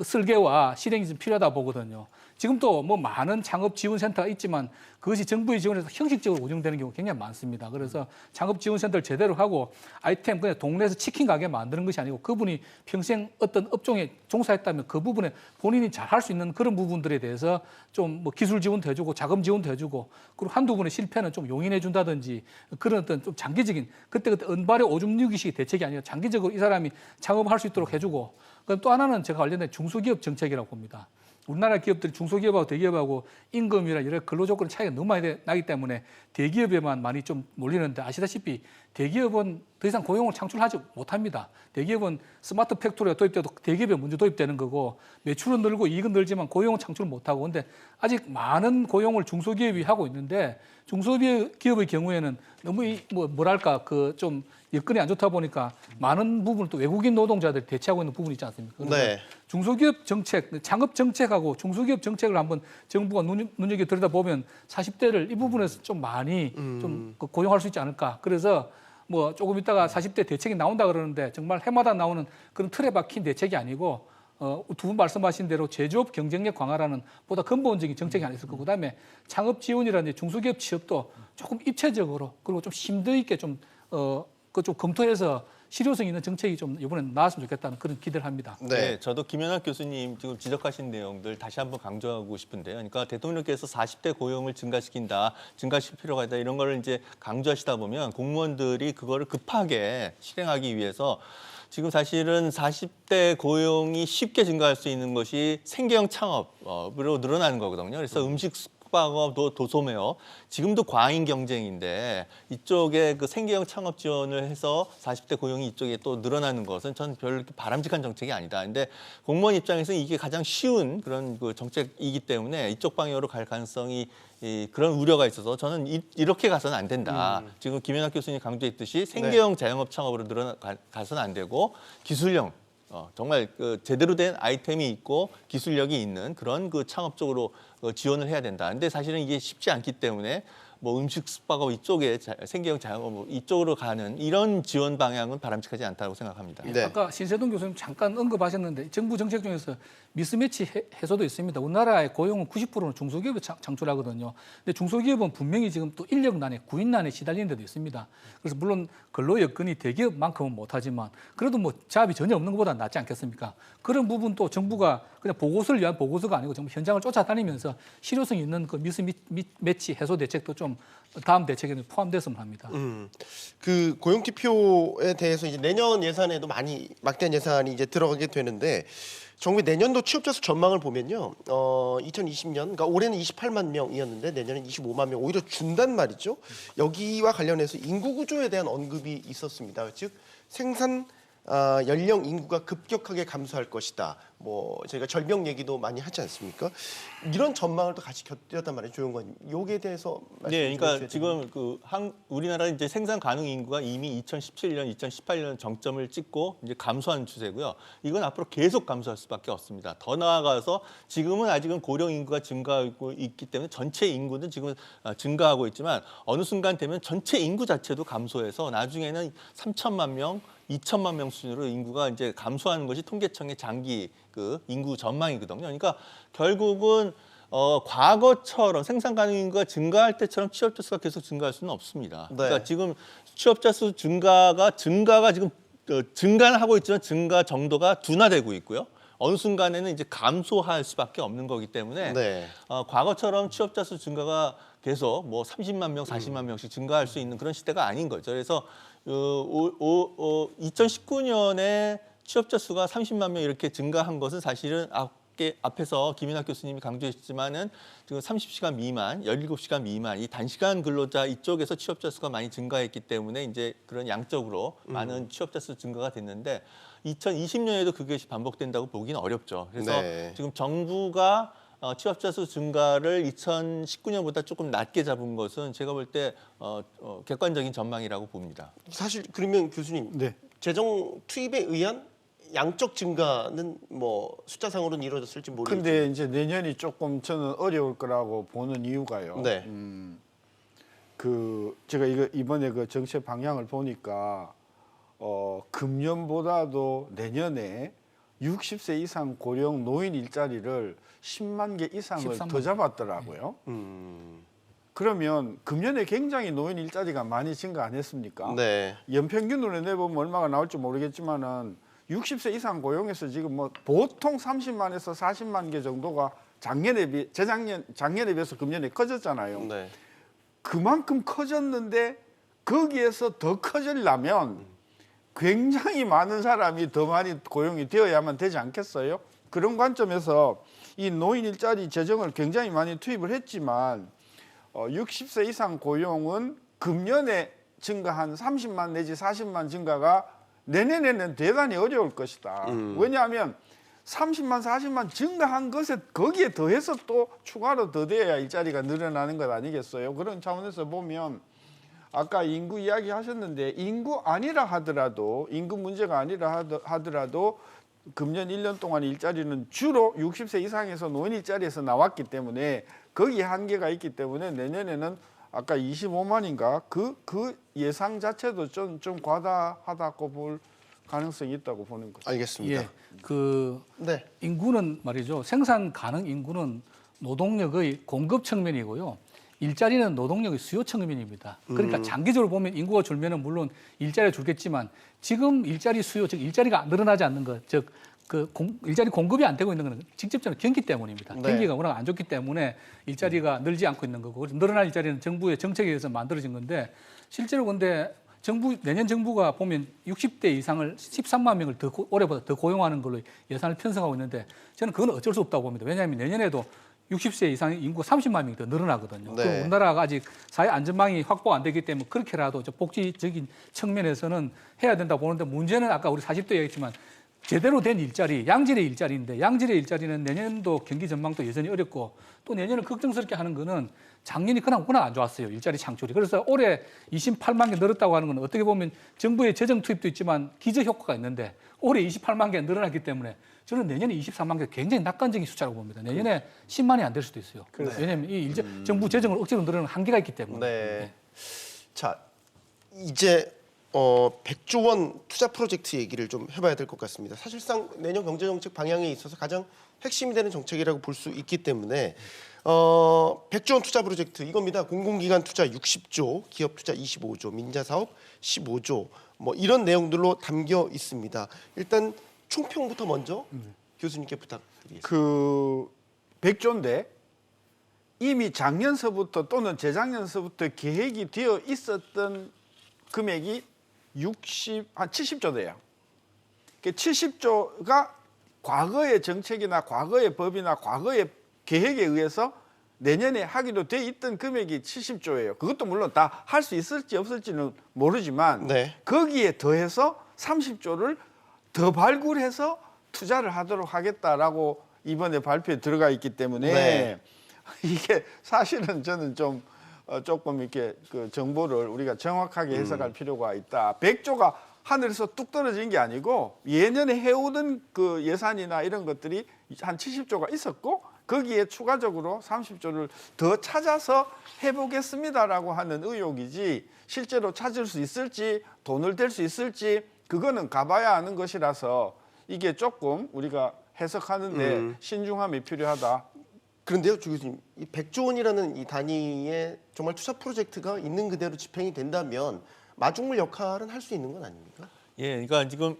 설계와 실행이 좀 필요하다 보거든요. 지금도 뭐 많은 창업 지원 센터가 있지만 그것이 정부의 지원에서 형식적으로 운영되는 경우가 굉장히 많습니다. 그래서 창업 지원 센터를 제대로 하고 아이템 그냥 동네에서 치킨 가게 만드는 것이 아니고 그분이 평생 어떤 업종에 종사했다면 그 부분에 본인이 잘 할 수 있는 그런 부분들에 대해서 좀 뭐 기술 지원도 해주고 자금 지원도 해주고 그리고 한두 분의 실패는 좀 용인해 준다든지 그런 어떤 좀 장기적인 그때그때 은발의 오줌 누기식의 대책이 아니라 장기적으로 이 사람이 창업할 수 있도록 해주고 그럼 또 하나는 제가 관련된 중소기업 정책이라고 봅니다. 우리나라 기업들이 중소기업하고 대기업하고 임금이나 여러 근로조건 차이가 너무 많이 나기 때문에 대기업에만 많이 좀 몰리는데 아시다시피 대기업은 더 이상 고용을 창출하지 못합니다. 대기업은 스마트 팩토리가 도입돼도 대기업에 먼저 도입되는 거고 매출은 늘고 이익은 늘지만 고용은 창출을 못하고 근데 아직 많은 고용을 중소기업이 하고 있는데 중소기업의 경우에는 너무 뭐랄까 그 좀 여건이 안 좋다 보니까 많은 부분을 또 외국인 노동자들이 대체하고 있는 부분이 있지 않습니까? 그래서 네. 중소기업 정책, 창업 정책하고 중소기업 정책을 한번 정부가 눈여겨 들여다보면 40대를 이 부분에서 좀 많이 좀 고용할 수 있지 않을까. 그래서 뭐 조금 있다가 40대 대책이 나온다 그러는데 정말 해마다 나오는 그런 틀에 박힌 대책이 아니고 두 분 말씀하신 대로 제조업 경쟁력 강화라는 보다 근본적인 정책이 하나 있을 거고 그다음에 창업 지원이라든지 중소기업 취업도 조금 입체적으로 그리고 좀 심도 있게 좀 검토해서 실효성 있는 정책이 좀 이번엔 나왔으면 좋겠다는 그런 기대를 합니다. 네, 저도 김연학 교수님 지금 지적하신 내용들 다시 한번 강조하고 싶은데요. 그러니까 대통령께서 40대 고용을 증가시킬 필요가 있다 이런 거를 이제 강조하시다 보면 공무원들이 그거를 급하게 실행하기 위해서 지금 사실은 40대 고용이 쉽게 증가할 수 있는 것이 생계형 창업으로 늘어나는 거거든요. 그래서 음식 숙박업, 도소매업 지금도 과잉 경쟁인데 이쪽에 그 생계형 창업 지원을 해서 40대 고용이 이쪽에 또 늘어나는 것은 저는 별로 이렇게 바람직한 정책이 아니다. 근데 공무원 입장에서는 이게 가장 쉬운 그런 그 정책이기 때문에 이쪽 방향으로 갈 가능성이 그런 우려가 있어서 저는 이렇게 가서는 안 된다. 지금 김연학 교수님이 강조했듯이 생계형 자영업 창업으로 가서는 안 되고 기술형 정말 그 제대로 된 아이템이 있고 기술력이 있는 그런 그 창업 쪽으로 지원을 해야 된다. 근데 사실은 이게 쉽지 않기 때문에 뭐 음식 숙박업 이쪽에 생계형 자영업 이쪽으로 가는 이런 지원 방향은 바람직하지 않다고 생각합니다. 네. 아까 신세동 교수님 잠깐 언급하셨는데 정부 정책 중에서 미스매치 해소도 있습니다. 우리나라의 고용은 90%는 중소기업이 창출하거든요. 근데 중소기업은 분명히 지금 또 인력난에 구인난에 시달리는 데도 있습니다. 그래서 물론 근로 여건이 대기업만큼은 못하지만 그래도 뭐 잡이 전혀 없는 것보다 낫지 않겠습니까? 그런 부분도 정부가 그냥 보고서를 위한 보고서가 아니고 정말 현장을 쫓아다니면서 실효성 있는 그 미스매치 해소 대책도 좀 다음 대책에는 포함됐으면 합니다. 그 고용지표에 대해서 이제 내년 예산에도 많이 막대한 예산이 이제 들어가게 되는데 정부의 내년도 취업자 수 전망을 보면요, 2020년, 그러니까 올해는 28만 명이었는데 내년엔 25만 명 오히려 준단 말이죠. 여기와 관련해서 인구 구조에 대한 언급이 있었습니다. 즉 생산 연령 인구가 급격하게 감소할 것이다. 뭐 저희가 절벽 얘기도 많이 하지 않습니까? 이런 전망을 또 같이 곁들였단 말이에요, 조영관님. 여기에 대해서 네, 그러니까 지금 우리나라 이제 생산 가능 인구가 이미 2017년, 2018년 정점을 찍고 이제 감소하는 추세고요. 이건 앞으로 계속 감소할 수밖에 없습니다. 더 나아가서 지금은 아직은 고령 인구가 증가하고 있기 때문에 전체 인구는 지금 증가하고 있지만 어느 순간 되면 전체 인구 자체도 감소해서 나중에는 3천만 명, 2천만 명 수준으로 인구가 이제 감소하는 것이 통계청의 장기 그 인구 전망이거든요. 그러니까 결국은 과거처럼 생산 가능 인구가 증가할 때처럼 취업자 수가 계속 증가할 수는 없습니다. 네. 그러니까 지금 취업자 수 증가가 지금 증가는 하고 있지만 증가 정도가 둔화되고 있고요. 어느 순간에는 이제 감소할 수밖에 없는 거기 때문에 네. 과거처럼 취업자 수 증가가 계속 뭐 30만 명, 40만 명씩 증가할 수 있는 그런 시대가 아닌 거죠. 그래서 2019년에 취업자 수가 30만 명 이렇게 증가한 것은 사실은 앞에서 김연학 교수님이 강조했지만은 지금 30시간 미만, 17시간 미만 이 단시간 근로자 이쪽에서 취업자 수가 많이 증가했기 때문에 이제 그런 양적으로 많은 취업자 수 증가가 됐는데 2020년에도 그것이 반복된다고 보기는 어렵죠. 그래서 네. 지금 정부가 취업자 수 증가를 2019년보다 조금 낮게 잡은 것은 제가 볼 때 객관적인 전망이라고 봅니다. 사실 그러면 교수님, 네. 재정 투입에 의한 양적 증가는 뭐 숫자상으로는 이루어졌을지 모르겠지만 근데 이제 내년이 조금 저는 어려울 거라고 보는 이유가요. 네. 제가 이번에 그 정책 방향을 보니까 금년보다도 내년에 60세 이상 고령 노인 일자리를 10만 개 이상을 13만 더 잡았더라고요. 그러면 금년에 굉장히 노인 일자리가 많이 증가 안 했습니까? 네. 연평균으로 내보면 얼마가 나올지 모르겠지만은 60세 이상 고용에서 지금 뭐 보통 30만에서 40만 개 정도가 작년에 비해서 금년에 커졌잖아요. 네. 그만큼 커졌는데 거기에서 더 커지려면 굉장히 많은 사람이 더 많이 고용이 되어야만 되지 않겠어요? 그런 관점에서 이 노인 일자리 재정을 굉장히 많이 투입을 했지만 60세 이상 고용은 금년에 증가한 30만 내지 40만 증가가 내년에는 대단히 어려울 것이다. 왜냐하면 30만, 40만 증가한 것에 거기에 더해서 또 추가로 더 돼야 일자리가 늘어나는 것 아니겠어요? 그런 차원에서 보면 아까 인구 이야기 하셨는데 인구 아니라 하더라도 인구 문제가 아니라 하더라도 금년 1년 동안 일자리는 주로 60세 이상에서 노인 일자리에서 나왔기 때문에 거기에 한계가 있기 때문에 내년에는 아까 25만인가 그 예상 자체도 좀 과다하다고 볼 가능성이 있다고 보는 거죠. 알겠습니다. 예, 그 네. 인구는 말이죠. 생산 가능 인구는 노동력의 공급 측면이고요. 일자리는 노동력의 수요 측면입니다. 그러니까 장기적으로 보면 인구가 줄면은 물론 일자리가 줄겠지만 지금 일자리 수요, 즉 일자리가 늘어나지 않는 것, 즉 일자리 공급이 안 되고 있는 것은 직접적으로 경기 때문입니다. 네. 경기가 워낙 안 좋기 때문에 일자리가 늘지 않고 있는 거고, 그래서 늘어날 일자리는 정부의 정책에 의해서 만들어진 건데 실제로 근데 내년 정부가 보면 60대 이상을 13만 명을 올해보다 더 고용하는 걸로 예산을 편성하고 있는데 저는 그건 어쩔 수 없다고 봅니다. 왜냐하면 내년에도 60세 이상 인구가 30만 명이 더 늘어나거든요. 네. 그럼 우리나라가 아직 사회 안전망이 확보가 안 되기 때문에 그렇게라도 복지적인 측면에서는 해야 된다고 보는데 문제는 아까 우리 40대 얘기했지만 제대로 된 일자리, 양질의 일자리인데 양질의 일자리는 내년도 경기 전망도 여전히 어렵고 또 내년을 걱정스럽게 하는 거는 작년이 워낙 안 좋았어요. 일자리 창출이. 그래서 올해 28만 개 늘었다고 하는 건 어떻게 보면 정부의 재정 투입도 있지만 기저 효과가 있는데 올해 28만 개 늘어났기 때문에 저는 내년에 23만 개 굉장히 낙관적인 숫자라고 봅니다. 내년에 10만이 안 될 수도 있어요. 왜냐하면 이 정부 재정을 억지로 늘리는 한계가 있기 때문에. 네. 자, 이제 100조 원 투자 프로젝트 얘기를 좀 해봐야 될 것 같습니다. 사실상 내년 경제정책 방향에 있어서 가장 핵심이 되는 정책이라고 볼 수 있기 때문에 100조 원 투자 프로젝트 이겁니다. 공공기관 투자 60조, 기업 투자 25조, 민자사업 15조 뭐 이런 내용들로 담겨 있습니다. 일단 총평부터 먼저 교수님께 부탁드리겠습니다. 그 100조인데 이미 작년서부터 또는 재작년서부터 계획이 되어 있었던 금액이 한 70조 돼요. 70조가 과거의 정책이나 과거의 법이나 과거의 계획에 의해서 내년에 하기로 돼 있던 금액이 70조예요. 그것도 물론 다 할 수 있을지 없을지는 모르지만 네. 거기에 더해서 30조를 더 발굴해서 투자를 하도록 하겠다라고 이번에 발표에 들어가 있기 때문에 네. 이게 사실은 저는 좀 조금 이렇게 그 정보를 우리가 정확하게 해석할 필요가 있다. 100조가 하늘에서 뚝 떨어진 게 아니고 예년에 해오던 그 예산이나 이런 것들이 한 70조가 있었고 거기에 추가적으로 30조를 더 찾아서 해보겠습니다라고 하는 의혹이지 실제로 찾을 수 있을지 돈을 댈 수 있을지 그거는 가봐야 하는 것이라서 이게 조금 우리가 해석하는데 신중함이 필요하다. 그런데요, 주 교수님, 이 100조 원이라는 이 단위에 정말 투자 프로젝트가 있는 그대로 집행이 된다면 마중물 역할은 할 수 있는 건 아닙니까? 예, 그러니까 지금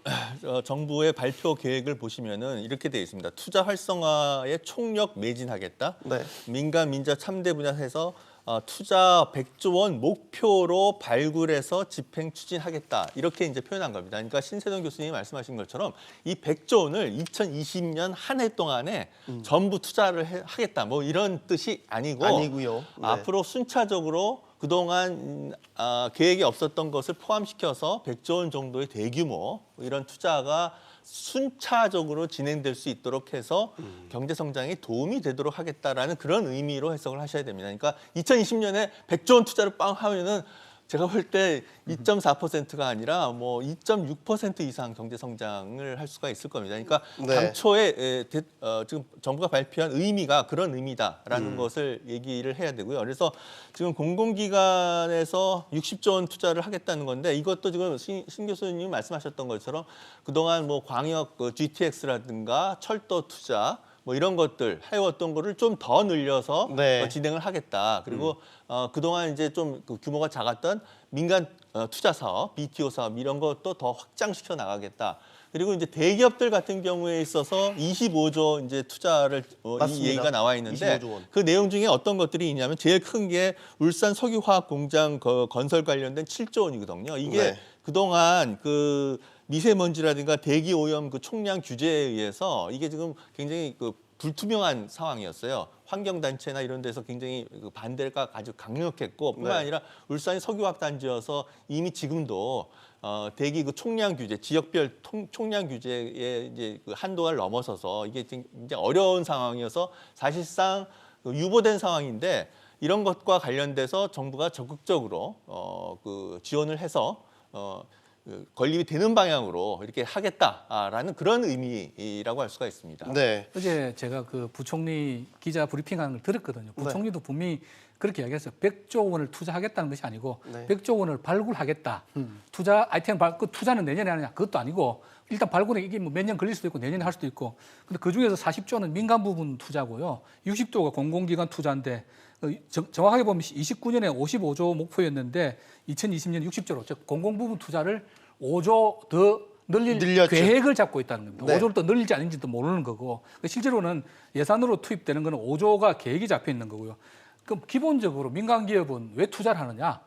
정부의 발표 계획을 보시면은 이렇게 되어 있습니다. 투자 활성화에 총력 매진하겠다. 네. 민간 민자 참대 분야에서 투자 100조 원 목표로 발굴해서 집행 추진하겠다. 이렇게 이제 표현한 겁니다. 그러니까 신세동 교수님이 말씀하신 것처럼 이 100조 원을 2020년 한 해 동안에 전부 투자를 하겠다. 뭐 이런 뜻이 아니고요. 네. 앞으로 순차적으로 그동안 계획이 없었던 것을 포함시켜서 100조 원 정도의 대규모 이런 투자가 순차적으로 진행될 수 있도록 해서 경제 성장에 도움이 되도록 하겠다라는 그런 의미로 해석을 하셔야 됩니다. 그러니까 2020년에 100조 원 투자를 빵 하면은 제가 볼 때 2.4%가 아니라 뭐 2.6% 이상 경제 성장을 할 수가 있을 겁니다. 그러니까 네. 당초에 지금 정부가 발표한 의미가 그런 의미다라는 것을 얘기를 해야 되고요. 그래서 지금 공공기관에서 60조 원 투자를 하겠다는 건데 이것도 지금 신 교수님이 말씀하셨던 것처럼 그동안 뭐 광역 GTX라든가 철도 투자 뭐 이런 것들 해왔던 거를 좀 더 늘려서 네. 진행을 하겠다. 그리고 그동안 이제 좀 그 규모가 작았던 민간 투자 사업, BTO 사업 이런 것도 더 확장시켜 나가겠다. 그리고 이제 대기업들 같은 경우에 있어서 25조 이제 투자를 이 맞습니다. 얘기가 나와 있는데 25조 원. 그 내용 중에 어떤 것들이 있냐면 제일 큰 게 울산 석유화학공장 건설 관련된 7조 원이거든요. 이게 네. 그동안 그 미세먼지라든가 대기 오염 그 총량 규제에 의해서 이게 지금 굉장히 그 불투명한 상황이었어요. 환경단체나 이런 데서 굉장히 그 반대가 아주 강력했고 뿐만 네. 아니라 울산이 석유화학 단지여서 이미 지금도 대기 그 총량 규제, 지역별 총량 규제의 이제 그 한도를 넘어서서 이게 이제 어려운 상황이어서 사실상 유보된 상황인데 이런 것과 관련돼서 정부가 적극적으로 그 지원을 해서 건립이 되는 방향으로 이렇게 하겠다라는 그런 의미라고 할 수가 있습니다. 네. 어제 제가 그 부총리 기자 브리핑하는 걸 들었거든요. 부총리도 분명히 그렇게 이야기했어요. 100조 원을 투자하겠다는 것이 아니고 네. 100조 원을 발굴하겠다. 투자 아이템 그 투자는 내년에 하느냐? 그것도 아니고 일단 발굴에 이게 뭐 몇 년 걸릴 수도 있고 내년에 할 수도 있고. 근데 그 중에서 40조는 민간 부분 투자고요. 60조가 공공기관 투자인데 정확하게 보면 29년에 55조 목표였는데 2020년 60조로 즉 공공 부분 투자를 5조 더 늘렸죠. 계획을 잡고 있다는 겁니다. 네. 5조를 더 늘릴지 아닌지도 모르는 거고 실제로는 예산으로 투입되는 거는 5조가 계획이 잡혀 있는 거고요. 그럼 기본적으로 민간 기업은 왜 투자를 하느냐?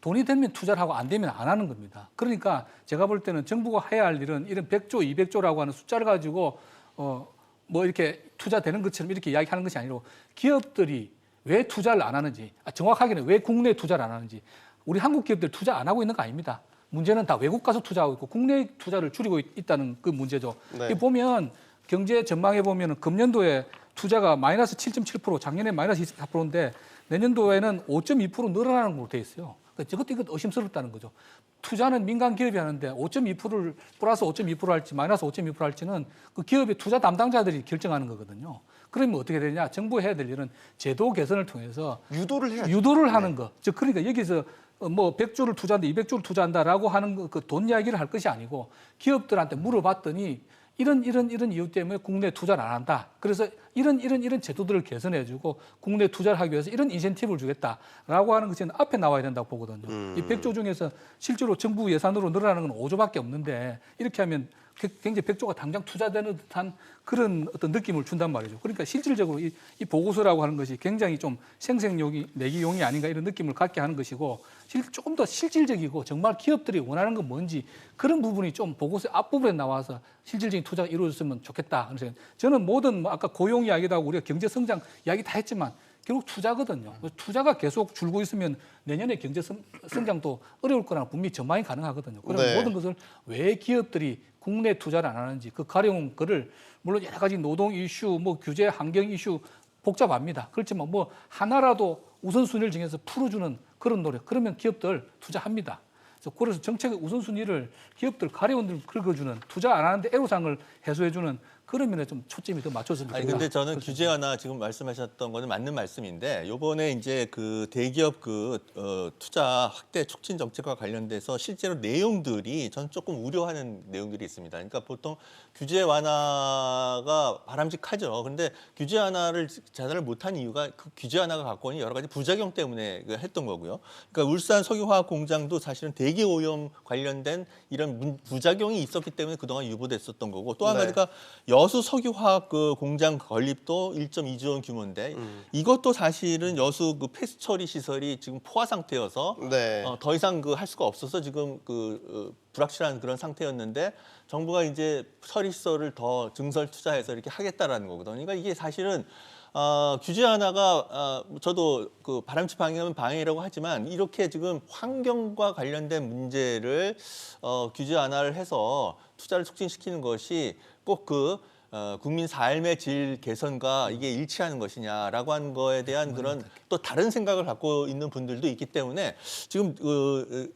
돈이 되면 투자를 하고 안 되면 안 하는 겁니다. 그러니까 제가 볼 때는 정부가 해야 할 일은 이런 100조, 200조라고 하는 숫자를 가지고 뭐 이렇게 투자되는 것처럼 이렇게 이야기하는 것이 아니고 기업들이 왜 투자를 안 하는지, 정확하게는 왜 국내에 투자를 안 하는지. 우리 한국 기업들 투자 안 하고 있는 거 아닙니다. 문제는 다 외국 가서 투자하고 있고 국내 투자를 줄이고 있다는 그 문제죠. 네. 이 보면 경제 전망에 보면 금년도에 투자가 마이너스 7.7%, 작년에 마이너스 24%인데 내년도에는 5.2% 늘어나는 걸로 돼 있어요. 그러니까 이것도 의심스럽다는 거죠. 투자는 민간 기업이 하는데 5.2%를 플러스 5.2% 할지 마이너스 5.2% 할지는 그 기업의 투자 담당자들이 결정하는 거거든요. 그러면 어떻게 되냐? 정부가 해야 될 일은 제도 개선을 통해서 유도를 해야죠. 유도를 하는 거. 즉 그러니까 여기서 뭐 100조를 투자한다, 200조를 투자한다라고 하는 그 돈 이야기를 할 것이 아니고 기업들한테 물어봤더니 이런 이유 때문에 국내 투자를 안 한다. 그래서 이런 제도들을 개선해주고 국내 투자를 하기 위해서 이런 인센티브를 주겠다라고 하는 것이 앞에 나와야 된다고 보거든요. 이 100조 중에서 실제로 정부 예산으로 늘어나는 건 5조밖에 없는데 이렇게 하면 굉장히 100조가 당장 투자되는 듯한 그런 어떤 느낌을 준단 말이죠. 그러니까 실질적으로 이 보고서라고 하는 것이 굉장히 좀 생색용이 내기용이 아닌가 이런 느낌을 갖게 하는 것이고 조금 더 실질적이고 정말 기업들이 원하는 건 뭔지 그런 부분이 좀 보고서 앞부분에 나와서 실질적인 투자가 이루어졌으면 좋겠다. 그래서 저는 모든 아까 고용 이야기도 하고 우리가 경제 성장 이야기 다 했지만 결국 투자거든요. 투자가 계속 줄고 있으면 내년에 경제 성장도 어려울 거라는 분명히 전망이 가능하거든요. 그럼 네. 모든 것을 왜 기업들이 국내 투자를 안 하는지 그 가려운 거를 물론 여러 가지 노동 이슈, 뭐 규제 환경 이슈 복잡합니다. 그렇지만 뭐 하나라도 우선순위를 정해서 풀어주는 그런 노력. 그러면 기업들 투자합니다. 그래서 정책의 우선순위를 기업들 가려운 데 긁어주는 투자 안 하는데 애로사항을 해소해주는 그런 면에 좀 초점이 더 맞춰서 아니 근데 저는 규제 완화 지금 말씀하셨던 거는 맞는 말씀인데 요번에 이제 그 대기업 투자 확대 촉진 정책과 관련돼서 실제로 내용들이 전 조금 우려하는 내용들이 있습니다. 그러니까 보통 규제 완화가 바람직하죠. 그런데 규제 완화를 자살을 못한 이유가 그 규제 완화가 갖고 있는 여러 가지 부작용 때문에 했던 거고요. 그러니까 울산 석유화학 공장도 사실은 대기 오염 관련된 이런 부작용이 있었기 때문에 그동안 유보됐었던 거고 또 한 네. 가지가 여수 석유화학 그 공장 건립도 1.2조 원 규모인데 이것도 사실은 여수 그 폐수 처리 시설이 지금 포화 상태여서 네. 더 이상 할 수가 없어서 지금 불확실한 그런 상태였는데 정부가 이제 처리 시설을 더 증설 투자해서 이렇게 하겠다라는 거거든요. 그러니까 이게 사실은 규제 하나가 저도 그 바람직 방향은 방향이라고 하지만 이렇게 지금 환경과 관련된 문제를 규제 완화를 해서 투자를 촉진시키는 것이 꼭 국민 삶의 질 개선과 이게 일치하는 것이냐라고 하는 거에 대한 그런 또 다른 생각을 갖고 있는 분들도 있기 때문에 지금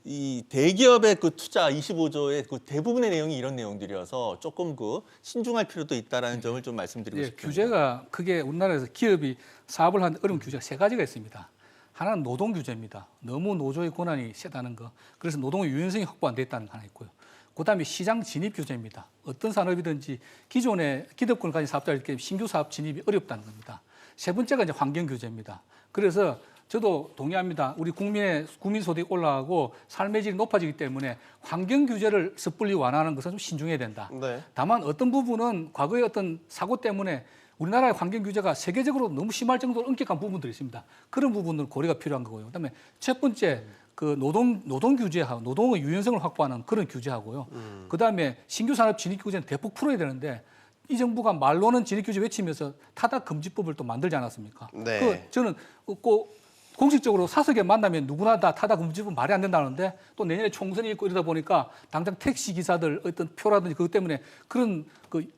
이 대기업의 그 투자 25조의 그 대부분의 내용이 이런 내용들이어서 조금 신중할 필요도 있다라는 점을 좀 말씀드리고 싶습니다. 규제가 크게 우리나라에서 기업이 사업을 하는 어려운 규제가 세 가지가 있습니다. 하나는 노동 규제입니다. 너무 노조의 권한이 세다는 거. 그래서 노동의 유연성이 확보 안 돼 있다는 거 하나 있고요. 그다음에 시장 진입 규제입니다. 어떤 산업이든지 기존의 기득권을 가진 사업자에게 신규 사업 진입이 어렵다는 겁니다. 세 번째가 이제 환경 규제입니다. 그래서 저도 동의합니다. 우리 국민 소득이 올라가고 삶의 질이 높아지기 때문에 환경 규제를 섣불리 완화하는 것은 좀 신중해야 된다. 네. 다만 어떤 부분은 과거의 어떤 사고 때문에 우리나라의 환경 규제가 세계적으로 너무 심할 정도로 엄격한 부분들이 있습니다. 그런 부분을 고려가 필요한 거고요. 그다음에 첫 번째 노동 규제하고 노동의 유연성을 확보하는 그런 규제하고요. 그다음에 신규 산업 진입 규제는 대폭 풀어야 되는데 이 정부가 말로는 진입 규제 외치면서 타다 금지법을 또 만들지 않았습니까? 네. 저는 꼭 공식적으로 사석에 만나면 누구나 다 타다 금지법 말이 안 된다는데 또 내년에 총선이 있고 이러다 보니까 당장 택시 기사들 어떤 표라든지 그것 때문에 그런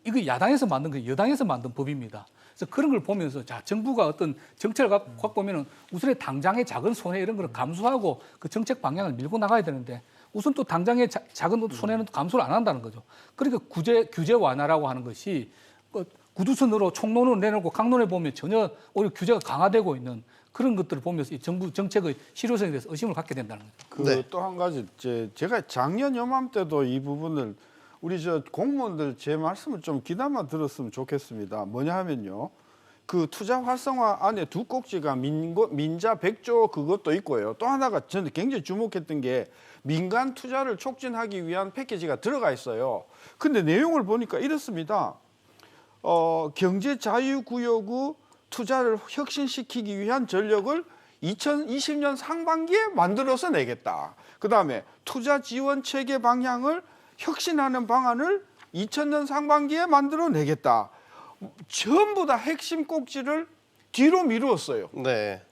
이거 야당에서 만든 거 여당에서 만든 법입니다. 그래서 그런 걸 보면서 자 정부가 어떤 정책을 갖고 보면은 우선에 당장의 작은 손해 이런 거를 감수하고 그 정책 방향을 밀고 나가야 되는데 우선 또 당장의 작은 손해는 감수를 안 한다는 거죠. 그러니까 규제 완화라고 하는 것이 구두선으로 총론을 내놓고 강론에 보면 전혀 오히려 규제가 강화되고 있는 그런 것들을 보면서 이 정부 정책의 실효성에 대해서 의심을 갖게 된다는 거죠. 네. 또 한 가지 제가 작년 요맘때도 이 부분을 우리 저 공무원들 제 말씀을 좀 귀담아 들었으면 좋겠습니다. 뭐냐 하면요. 그 투자 활성화 안에 두 꼭지가 민자 100조 그것도 있고요. 또 하나가 저는 굉장히 주목했던 게 민간 투자를 촉진하기 위한 패키지가 들어가 있어요. 근데 내용을 보니까 이렇습니다. 경제 자유구역의 투자를 혁신시키기 위한 전력을 2020년 상반기에 만들어서 내겠다. 그다음에 투자 지원 체계 방향을 혁신하는 방안을 2000년 상반기에 만들어 내겠다. 전부 다 핵심 꼭지를 뒤로 미루었어요. 네.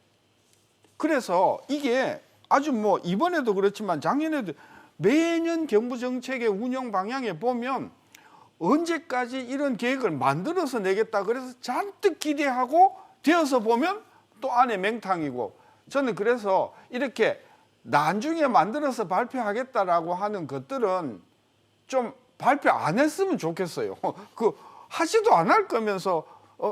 그래서 이게 아주 뭐 이번에도 그렇지만 작년에도 매년 경부 정책의 운영 방향에 보면 언제까지 이런 계획을 만들어서 내겠다 그래서 잔뜩 기대하고 되어서 보면 또 안에 맹탕이고 저는 그래서 이렇게 나중에 만들어서 발표하겠다라고 하는 것들은 좀 발표 안 했으면 좋겠어요. 그 하지도 안 할 거면서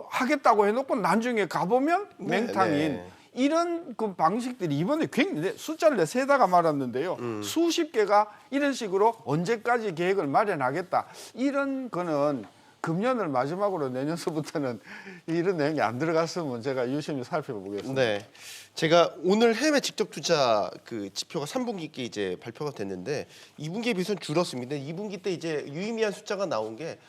하겠다고 해놓고 나중에 가보면 맹탕인 네. 이런 그 방식들이 이번에 굉장히 숫자를 내 세다가 말았는데요. 수십 개가 이런 식으로 언제까지 계획을 마련하겠다. 이런 거는 금년을 마지막으로 내년서부터는 이런 내용이 안 들어갔으면 제가 유심히 살펴보겠습니다. 네. 제가 오늘 해외 직접 투자 그 지표가 3분기께 이제 발표가 됐는데 2분기에 비해서는 줄었습니다. 2분기 때 이제 유의미한 숫자가 나온 게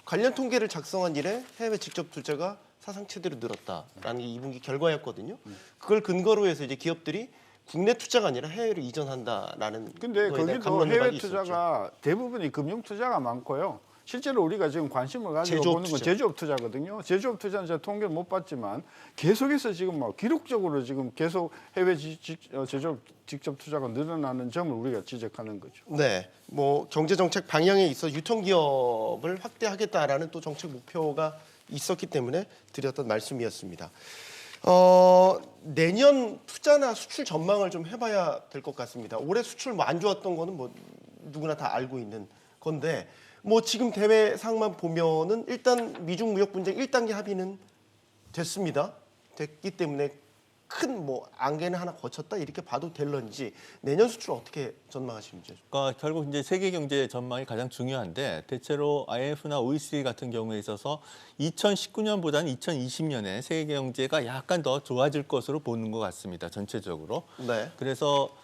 관련 통계를 작성한 이래 해외 직접 투자가 사상 최대로 늘었다라는 게 2분기 결과였거든요. 그걸 근거로 해서 이제 기업들이 국내 투자가 아니라 해외로 이전한다라는 근데 거에 대한 거기도 강론들이 해외 있었죠. 투자가 대부분이 금융 투자가 많고요. 실제로 우리가 지금 관심을 가지고 제조업 보는 건 투자. 제조업 투자거든요. 제조업 투자는 제가 통계를 못 봤지만 계속해서 지금 뭐 기록적으로 지금 계속 해외 제조업 직접 투자가 늘어나는 점을 우리가 지적하는 거죠. 네, 뭐 경제 정책 방향에 있어 유통 기업을 확대하겠다라는 또 정책 목표가 있었기 때문에 드렸던 말씀이었습니다. 내년 투자나 수출 전망을 좀 해봐야 될 것 같습니다. 올해 수출 뭐 안 좋았던 거는 뭐 누구나 다 알고 있는 건데 뭐 지금 대외상만 보면은 일단 미중 무역 분쟁 1단계 합의는 됐습니다. 됐기 때문에 큰 뭐 안개는 하나 거쳤다 이렇게 봐도 될런지 내년 수출 어떻게 전망하시는지. 그러니까 결국 이제 세계 경제 전망이 가장 중요한데 대체로 IMF나 OECD 같은 경우에 있어서 2019년보다는 2020년에 세계 경제가 약간 더 좋아질 것으로 보는 것 같습니다. 전체적으로. 네. 그래서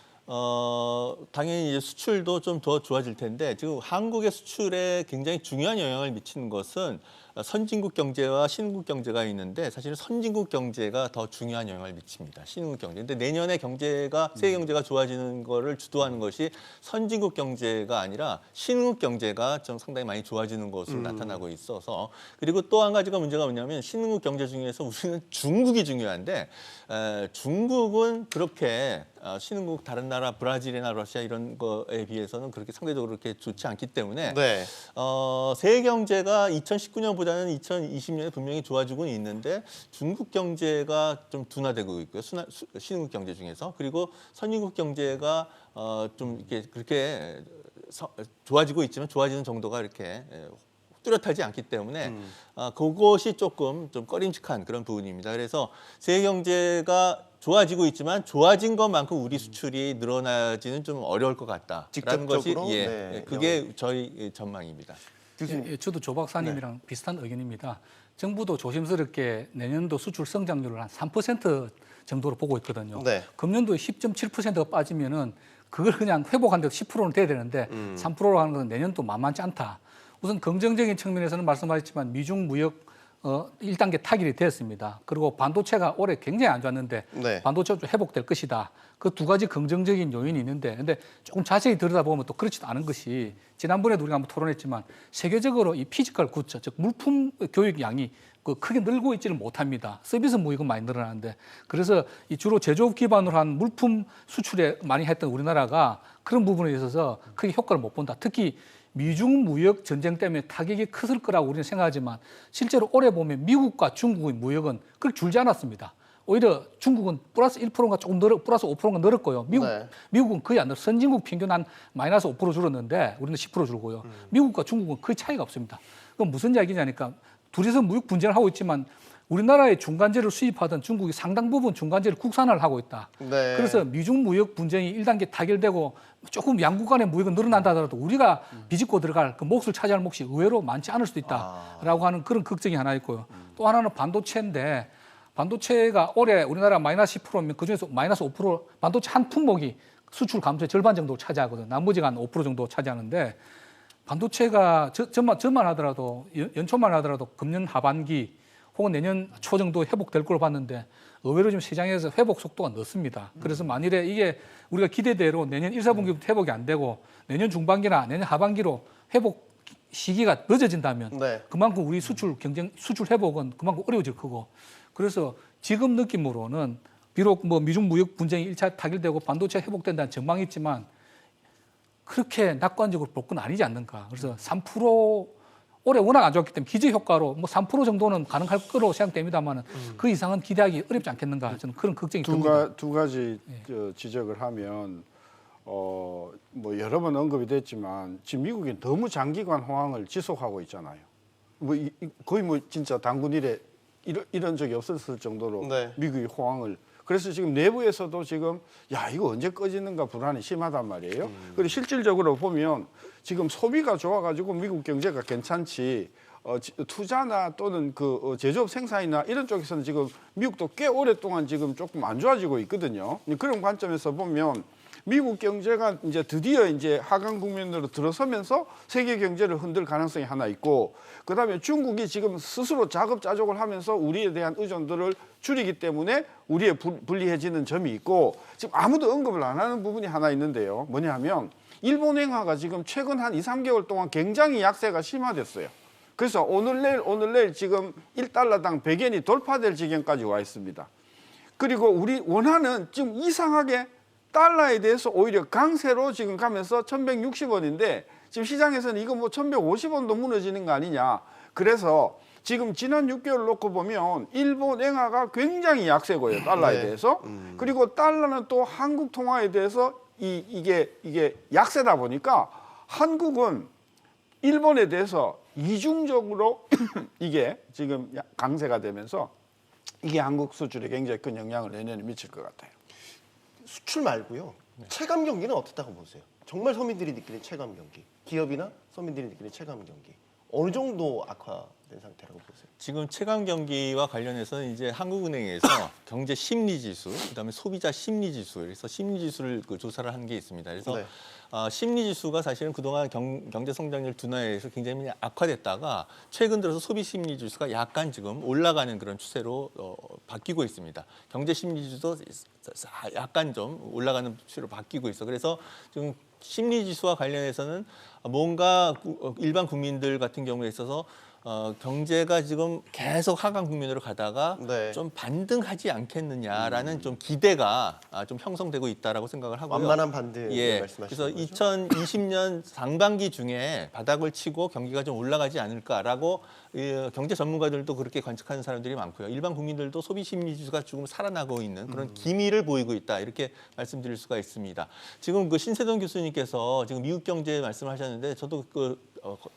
당연히 이제 수출도 좀 더 좋아질 텐데 지금 한국의 수출에 굉장히 중요한 영향을 미치는 것은 선진국 경제와 신흥국 경제가 있는데 사실은 선진국 경제가 더 중요한 영향을 미칩니다. 신흥국 경제. 근데 내년에 경제가 세계 경제가 좋아지는 거를 주도하는 것이 선진국 경제가 아니라 신흥국 경제가 좀 상당히 많이 좋아지는 것으로 나타나고 있어서 그리고 또 한 가지가 문제가 뭐냐면 신흥국 경제 중에서 우리는 중국이 중요한데 중국은 그렇게 신흥국 다른 나라 브라질이나 러시아 이런 거에 비해서는 그렇게 상대적으로 그렇게 좋지 않기 때문에 네. 세계 경제가 2019년보다는 2020년에 분명히 좋아지고는 있는데 중국 경제가 좀 둔화되고 있고요. 신흥국 경제 중에서 그리고 선진국 경제가 좀 이렇게 그렇게 좋아지고 있지만 좋아지는 정도가 이렇게 뚜렷하지 않기 때문에 그것이 조금 좀 꺼림칙한 그런 부분입니다. 그래서 세계 경제가 좋아지고 있지만 좋아진 것만큼 우리 수출이 늘어나지는 좀 어려울 것 같다라는 것이 직접적으로? 네. 그게 저희 전망입니다. 예, 저도 조 박사님이랑 비슷한 의견입니다. 정부도 조심스럽게 내년도 수출 성장률을 한 3% 정도로 보고 있거든요. 네. 금년도에 10.7%가 빠지면은 그걸 그냥 회복하는데도 10%는 돼야 되는데 3%로 하는 것은 내년도 만만치 않다. 우선 긍정적인 측면에서는 말씀하셨지만 미중 무역 1단계 타결이 됐습니다. 그리고 반도체가 올해 굉장히 안 좋았는데 네. 반도체가 좀 회복될 것이다. 그 두 가지 긍정적인 요인이 있는데 근데 조금 자세히 들여다보면 또 그렇지도 않은 것이 지난번에도 우리가 한번 토론했지만 세계적으로 이 피지컬 굿즈, 즉 물품 교육 양이 크게 늘고 있지는 못합니다. 서비스 무역은 많이 늘어나는데 그래서 이 주로 제조업 기반으로 한 물품 수출에 많이 했던 우리나라가 그런 부분에 있어서 크게 효과를 못 본다. 특히 미중 무역 전쟁 때문에 타격이 컸을 거라고 우리는 생각하지만 실제로 올해 보면 미국과 중국의 무역은 그렇게 줄지 않았습니다. 오히려 중국은 플러스 1%가 조금 플러스 5%가 늘었고요. 미국은 거의 안 늘어. 선진국 평균 한 마이너스 5% 줄었는데 우리는 10% 줄고요. 미국과 중국은 거의 차이가 없습니다. 그건 무슨 이야기냐니까 둘이서 무역 분쟁을 하고 있지만 우리나라의 중간재를 수입하던 중국이 상당 부분 중간재를 국산화를 하고 있다. 네. 그래서 미중 무역 분쟁이 1단계 타결되고 조금 양국 간의 무역은 늘어난다 하더라도 우리가 비집고 들어갈 그 몫을 차지할 몫이 의외로 많지 않을 수도 있다라고 하는 그런 걱정이 하나 있고요. 또 하나는 반도체인데 반도체가 올해 우리나라 마이너스 10%면 그중에서 마이너스 5% 반도체 한 품목이 수출 감소의 절반 정도 차지하거든. 나머지가 한 5% 정도 차지하는데 반도체가 저만 하더라도 연초만 하더라도 금년 하반기 혹은 내년 초 정도 회복될 걸로 봤는데 의외로 지금 시장에서 회복 속도가 늦습니다. 그래서 만일에 이게 우리가 기대대로 내년 1, 4분기부터 회복이 안 되고 내년 중반기나 내년 하반기로 회복 시기가 늦어진다면 네. 그만큼 우리 수출 회복은 그만큼 어려워질 거고 그래서 지금 느낌으로는 비록 뭐 미중 무역 분쟁이 1차 타결되고 반도체 회복된다는 전망이 있지만 그렇게 낙관적으로 볼 건 아니지 않는가. 그래서 3% 올해 워낙 안 좋았기 때문에 기저 효과로 뭐 3% 정도는 가능할 거로 생각됩니다만 그 이상은 기대하기 어렵지 않겠는가. 저는 그런 걱정이 듭니다. 두 가지 지적을 하면 뭐 여러 번 언급이 됐지만 지금 미국이 너무 장기간 호황을 지속하고 있잖아요. 뭐 거의 뭐 진짜 단군 이래 이런 적이 없었을 정도로 네. 미국이 호황을 그래서 지금 내부에서도 지금 야 이거 언제 꺼지는가 불안이 심하단 말이에요. 그리고 실질적으로 보면 지금 소비가 좋아가지고 미국 경제가 괜찮지 투자나 또는 그 제조업 생산이나 이런 쪽에서는 지금 미국도 꽤 오랫동안 지금 조금 안 좋아지고 있거든요. 그런 관점에서 보면 미국 경제가 이제 드디어 이제 하강 국면으로 들어서면서 세계 경제를 흔들 가능성이 하나 있고, 그다음에 중국이 지금 스스로 자급자족을 하면서 우리에 대한 의존도를 줄이기 때문에 우리의 불리해지는 점이 있고, 지금 아무도 언급을 안 하는 부분이 하나 있는데요. 뭐냐면 일본 엔화가 지금 최근 한 2, 3개월 동안 굉장히 약세가 심화됐어요. 그래서 오늘 내일 지금 1달러당 100엔이 돌파될 지경까지 와 있습니다. 그리고 우리 원화는 지금 이상하게 달러에 대해서 오히려 강세로 지금 가면서 1160원인데 지금 시장에서는 이거 뭐 1150원도 무너지는 거 아니냐. 그래서 지금 지난 6개월 놓고 보면 일본 엔화가 굉장히 약세고요. 달러에 네. 대해서. 그리고 달러는 또 한국 통화에 대해서 이게 약세다 보니까 한국은 일본에 대해서 이중적으로 이게 지금 강세가 되면서 이게 한국 수출에 굉장히 큰 영향을 내년에 미칠 것 같아요. 수출 말고요. 체감 경기는 어떻다고 보세요? 정말 서민들이 느끼는 체감 경기, 기업이나 서민들이 느끼는 체감 경기 어느 정도 악화된 상태라고 보세요? 지금 체감 경기와 관련해서 이제 한국은행에서 경제 심리 지수, 그다음에 소비자 심리 지수, 그래서 심리 지수를 조사를 한 게 있습니다. 그래서 네. 심리 지수가 사실은 그동안 경제 성장률 둔화에서 굉장히 악화됐다가 최근 들어서 소비 심리 지수가 약간 지금 올라가는 그런 추세로 바뀌고 있습니다. 경제 심리 지수도 약간 좀 올라가는 추세로 바뀌고 있어. 그래서 지금 심리 지수와 관련해서는 뭔가 일반 국민들 같은 경우에 있어서 경제가 지금 계속 하강 국면으로 가다가 네. 좀 반등하지 않겠느냐라는 좀 기대가 좀 형성되고 있다라고 생각을 하고요. 완만한 반등 예. 말씀하시는 그래서 거죠? 2020년 상반기 중에 바닥을 치고 경기가 좀 올라가지 않을까라고 경제 전문가들도 그렇게 관측하는 사람들이 많고요. 일반 국민들도 소비 심리 지수가 조금 살아나고 있는 그런 기미를 보이고 있다. 이렇게 말씀드릴 수가 있습니다. 지금 그 신세동 교수님께서 지금 미국 경제 말씀하셨는데 저도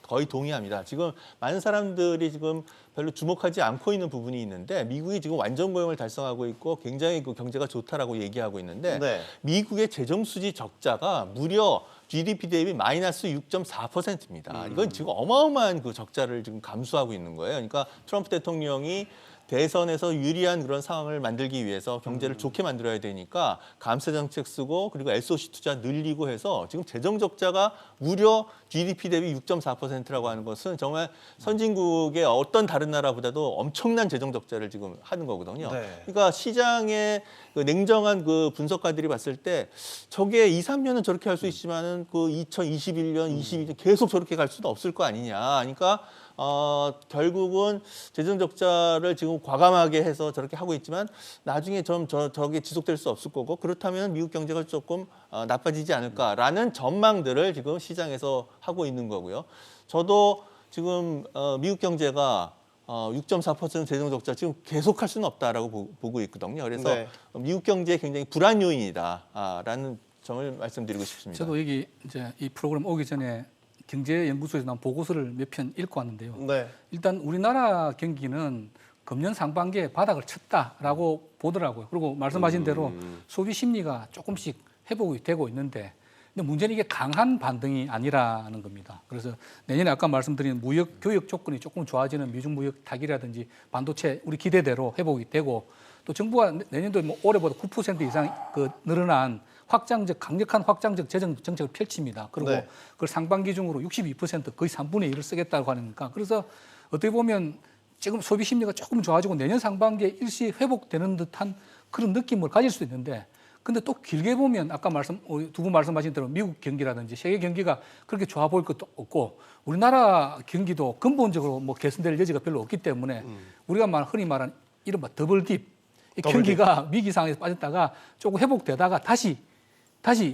거의 동의합니다. 지금 많은 사람들이 지금 별로 주목하지 않고 있는 부분이 있는데 미국이 지금 완전 고용을 달성하고 있고 굉장히 그 경제가 좋다라고 얘기하고 있는데 네. 미국의 재정 수지 적자가 무려 GDP 대비 마이너스 6.4%입니다. 이건 지금 어마어마한 그 적자를 지금 감수하고 있는 거예요. 그러니까 트럼프 대통령이 대선에서 유리한 그런 상황을 만들기 위해서 경제를 좋게 만들어야 되니까 감세 정책 쓰고 그리고 SOC 투자 늘리고 해서 지금 재정 적자가 무려 GDP 대비 6.4%라고 하는 것은 정말 선진국의 어떤 다른 나라보다도 엄청난 재정 적자를 지금 하는 거거든요. 네. 그러니까 시장의 그 냉정한 그 분석가들이 봤을 때 저게 2, 3년은 저렇게 할 수 있지만은 그 2021년, 22년 계속 저렇게 갈 수는 없을 거 아니냐. 그러니까 결국은 재정 적자를 지금 과감하게 해서 저렇게 하고 있지만 나중에 저게 지속될 수 없을 거고 그렇다면 미국 경제가 조금 나빠지지 않을까라는 전망들을 지금 시장에서 하고 있는 거고요. 저도 지금 미국 경제가 6.4% 재정 적자 지금 계속할 수는 없다라고 보고 있거든요. 그래서 네. 미국 경제에 굉장히 불안 요인이다라는 점을 말씀드리고 싶습니다. 저도 여기 이제 이 프로그램 오기 전에 경제연구소에서 나온 보고서를 몇 편 읽고 왔는데요. 네. 일단 우리나라 경기는 금년 상반기에 바닥을 쳤다라고 보더라고요. 그리고 말씀하신 대로 소비 심리가 조금씩 회복이 되고 있는데, 근데 문제는 이게 강한 반등이 아니라는 겁니다. 그래서 내년에 아까 말씀드린 무역 교역 조건이 조금 좋아지는 미중 무역 타결이라든지 반도체 우리 기대대로 회복이 되고, 또 정부가 내년도에 뭐 올해보다 9% 이상 늘어난 강력한 확장적 재정 정책을 펼칩니다. 그리고 네. 그걸 상반기 중으로 62% 거의 3분의 1을 쓰겠다고 하니까, 그래서 어떻게 보면 지금 소비 심리가 조금 좋아지고 내년 상반기에 일시 회복되는 듯한 그런 느낌을 가질 수 있는데, 근데 또 길게 보면 아까 두 분 말씀하신 대로 미국 경기라든지 세계 경기가 그렇게 좋아 보일 것도 없고, 우리나라 경기도 근본적으로 뭐 개선될 여지가 별로 없기 때문에 우리가 흔히 말하는 이른바 더블 딥, 이 경기가 위기 상황에서 빠졌다가 조금 회복되다가 다시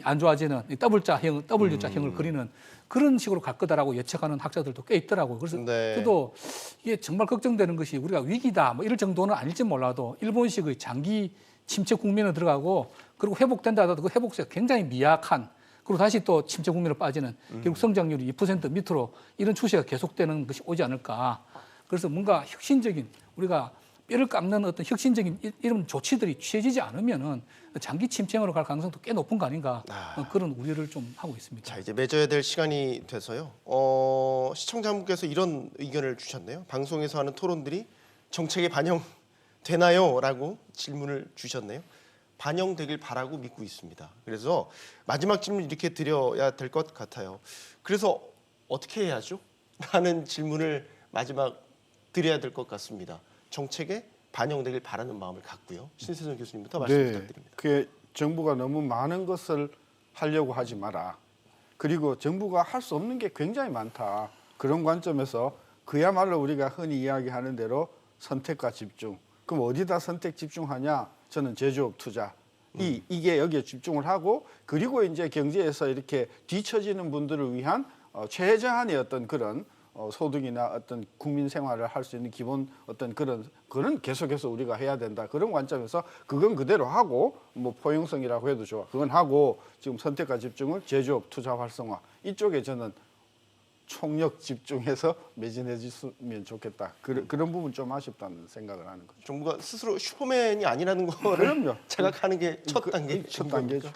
안 좋아지는 이 W자형을 그리는 그런 식으로 갈 거다라고 예측하는 학자들도 꽤 있더라고요. 그래서 네. 저도 이게 정말 걱정되는 것이, 우리가 위기다 뭐 이럴 정도는 아닐지 몰라도 일본식의 장기 침체 국면에 들어가고, 그리고 회복된다 하더라도 그 회복세가 굉장히 미약한, 그리고 다시 또 침체 국면으로 빠지는, 결국 성장률이 2% 밑으로 이런 추세가 계속되는 것이 오지 않을까. 그래서 뭔가 혁신적인, 우리가 뼈를 깎는 어떤 혁신적인 이런 조치들이 취해지지 않으면은 장기 침체로 갈 가능성도 꽤 높은 거 아닌가, 그런 우려를 좀 하고 있습니다. 자, 이제 맺어야 될 시간이 돼서요. 시청자분께서 이런 의견을 주셨네요. 방송에서 하는 토론들이 정책에 반영되나요? 라고 질문을 주셨네요. 반영되길 바라고 믿고 있습니다. 그래서 마지막 질문 이렇게 드려야 될 것 같아요. 그래서 어떻게 해야죠? 라는 질문을 마지막 드려야 될 것 같습니다. 정책에 반영되길 바라는 마음을 갖고요. 신세정 교수님부터 말씀 부탁드립니다. 그 정부가 너무 많은 것을 하려고 하지 마라. 그리고 정부가 할 수 없는 게 굉장히 많다. 그런 관점에서 그야말로 우리가 흔히 이야기하는 대로 선택과 집중. 그럼 어디다 선택 집중하냐? 저는 제조업 투자. 이게 여기에 집중을 하고, 그리고 이제 경제에서 이렇게 뒤처지는 분들을 위한 최저한의 어떤 그런 소득이나 어떤 국민 생활을 할 수 있는 기본 어떤 그런 계속해서 우리가 해야 된다. 그런 관점에서 그건 그대로 하고, 뭐 포용성이라고 해도 좋아. 그건 하고, 지금 선택과 집중을 제조업 투자 활성화 이쪽에 저는 총력 집중해서 매진해 주면 좋겠다. 그런 부분 좀 아쉽다는 생각을 하는 거죠. 정부가 스스로 슈퍼맨이 아니라는 거를 그럼요. 자각하는 게 첫 단계. 첫 단계죠.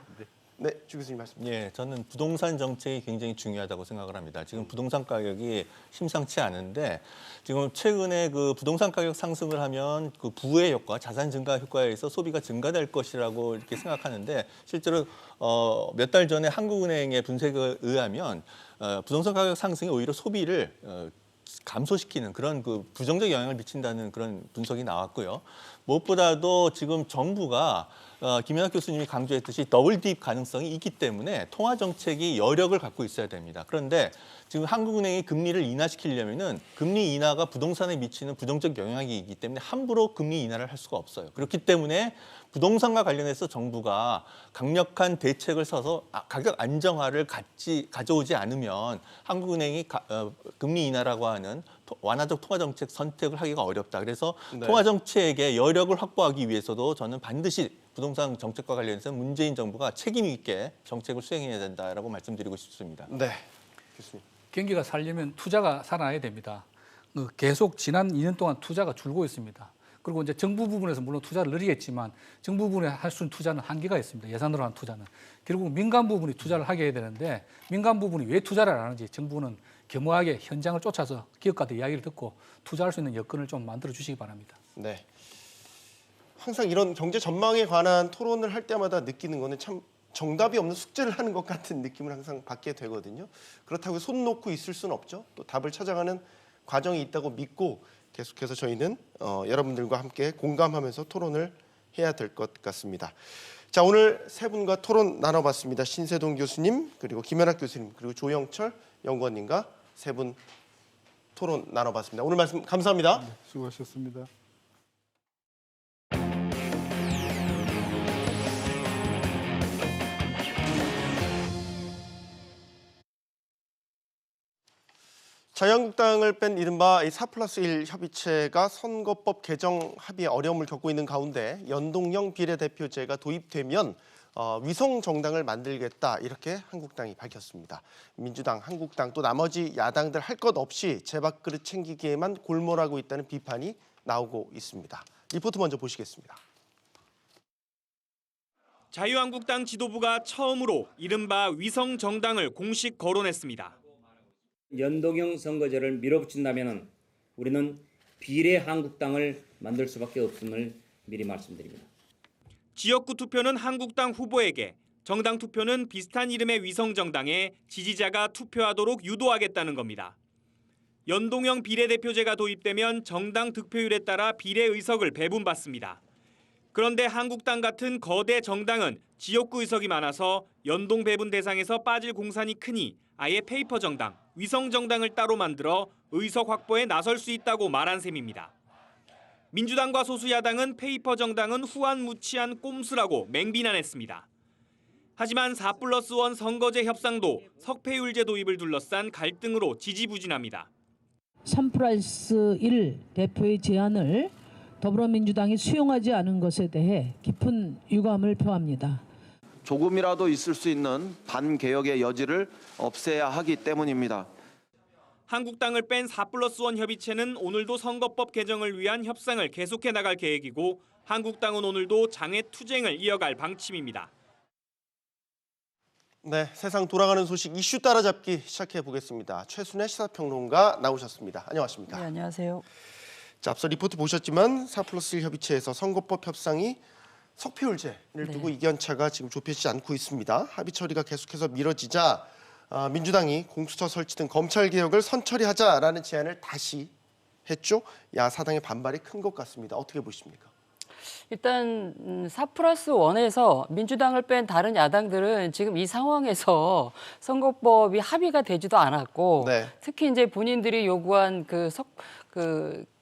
네, 주 교수님 말씀. 예, 저는 부동산 정책이 굉장히 중요하다고 생각을 합니다. 지금 부동산 가격이 심상치 않은데, 지금 최근에 그 부동산 가격 상승을 하면 그 부의 효과, 자산 증가 효과에 의해서 소비가 증가될 것이라고 이렇게 생각하는데, 실제로 몇 달 전에 한국은행의 분석에 의하면 부동산 가격 상승이 오히려 소비를 감소시키는 그런 그 부정적 영향을 미친다는 그런 분석이 나왔고요. 무엇보다도 지금 정부가 김연학 교수님이 강조했듯이 더블 딥 가능성이 있기 때문에 통화 정책이 여력을 갖고 있어야 됩니다. 그런데 지금 한국은행이 금리를 인하시키려면은 금리 인하가 부동산에 미치는 부정적 영향이 있기 때문에 함부로 금리 인하를 할 수가 없어요. 그렇기 때문에 부동산과 관련해서 정부가 강력한 대책을 써서 가격 안정화를 가져오지 않으면 한국은행이 금리 인하라고 하는 완화적 통화 정책 선택을 하기가 어렵다. 그래서 네. 통화 정책의 여력을 확보하기 위해서도 저는 반드시 부동산 정책과 관련해서 문재인 정부가 책임 있게 정책을 수행해야 된다라고 말씀드리고 싶습니다. 네, 교수님. 경기가 살려면 투자가 살아나야 됩니다. 계속 지난 2년 동안 투자가 줄고 있습니다. 그리고 이제 정부 부분에서 물론 투자를 늘리겠지만 정부 부분에 할 수 있는 투자는 한계가 있습니다. 예산으로 한 투자는. 결국 민간 부분이 투자를 하게 해야 되는데, 민간 부분이 왜 투자를 안 하는지 정부는 겸허하게 현장을 쫓아서 기업가들 이야기를 듣고 투자할 수 있는 여건을 좀 만들어 주시기 바랍니다. 네. 항상 이런 경제 전망에 관한 토론을 할 때마다 느끼는 거는 참 정답이 없는 숙제를 하는 것 같은 느낌을 항상 받게 되거든요. 그렇다고 손 놓고 있을 수는 없죠. 또 답을 찾아가는 과정이 있다고 믿고 계속해서 저희는 여러분들과 함께 공감하면서 토론을 해야 될 것 같습니다. 자, 오늘 세 분과 토론 나눠봤습니다. 신세동 교수님, 그리고 김연학 교수님, 그리고 조영철 연구원님과 세 분 토론 나눠봤습니다. 오늘 말씀 감사합니다. 네, 수고하셨습니다. 자유한국당을 뺀 이른바 4+1 협의체가 선거법 개정 합의에 어려움을 겪고 있는 가운데 연동형 비례대표제가 도입되면 위성 정당을 만들겠다, 이렇게 한국당이 밝혔습니다. 민주당, 한국당 또 나머지 야당들 할 것 없이 제밥그릇 챙기기에만 골몰하고 있다는 비판이 나오고 있습니다. 리포트 먼저 보시겠습니다. 자유한국당 지도부가 처음으로 이른바 위성 정당을 공식 거론했습니다. 연동형 선거제를 밀어붙인다면 우리는 비례 한국당을 만들 수밖에 없음을 미리 말씀드립니다. 지역구 투표는 한국당 후보에게, 정당 투표는 비슷한 이름의 위성 정당에 지지자가 투표하도록 유도하겠다는 겁니다. 연동형 비례대표제가 도입되면 정당 득표율에 따라 비례 의석을 배분받습니다. 그런데 한국당 같은 거대 정당은 지역구 의석이 많아서 연동 배분 대상에서 빠질 공산이 크니 아예 페이퍼 정당, 위성 정당을 따로 만들어 의석 확보에 나설 수 있다고 말한 셈입니다. 민주당과 소수야당은 페이퍼 정당은 후안무치한 꼼수라고 맹비난했습니다. 하지만 4+1 선거제 협상도 석패율제 도입을 둘러싼 갈등으로 지지부진합니다. 3+1 대표의 제안을 더불어민주당이 수용하지 않은 것에 대해 깊은 유감을 표합니다. 조금이라도 있을 수 있는 반개혁의 여지를 없애야 하기 때문입니다. 한국당을 뺀 4+1 협의체는 오늘도 선거법 개정을 위한 협상을 계속해 나갈 계획이고 한국당은 오늘도 장외 투쟁을 이어갈 방침입니다. 네, 세상 돌아가는 소식 이슈 따라잡기 시작해 보겠습니다. 최순애 시사평론가 나오셨습니다. 안녕하십니까? 네, 안녕하세요. 자, 앞서 리포트 보셨지만 4+1 협의체에서 선거법 협상이 석패율제를 두고 이견차가 지금 좁혀지지 않고 있습니다. 합의 처리가 계속해서 미뤄지자 민주당이 공수처 설치 등 검찰 개혁을 선처리하자라는 제안을 다시 했죠. 야사당의 반발이 큰 것 같습니다. 어떻게 보십니까? 일단 4+1에서 민주당을 뺀 다른 야당들은 지금 이 상황에서 선거법이 합의가 되지도 않았고 특히 이제 본인들이 요구한 그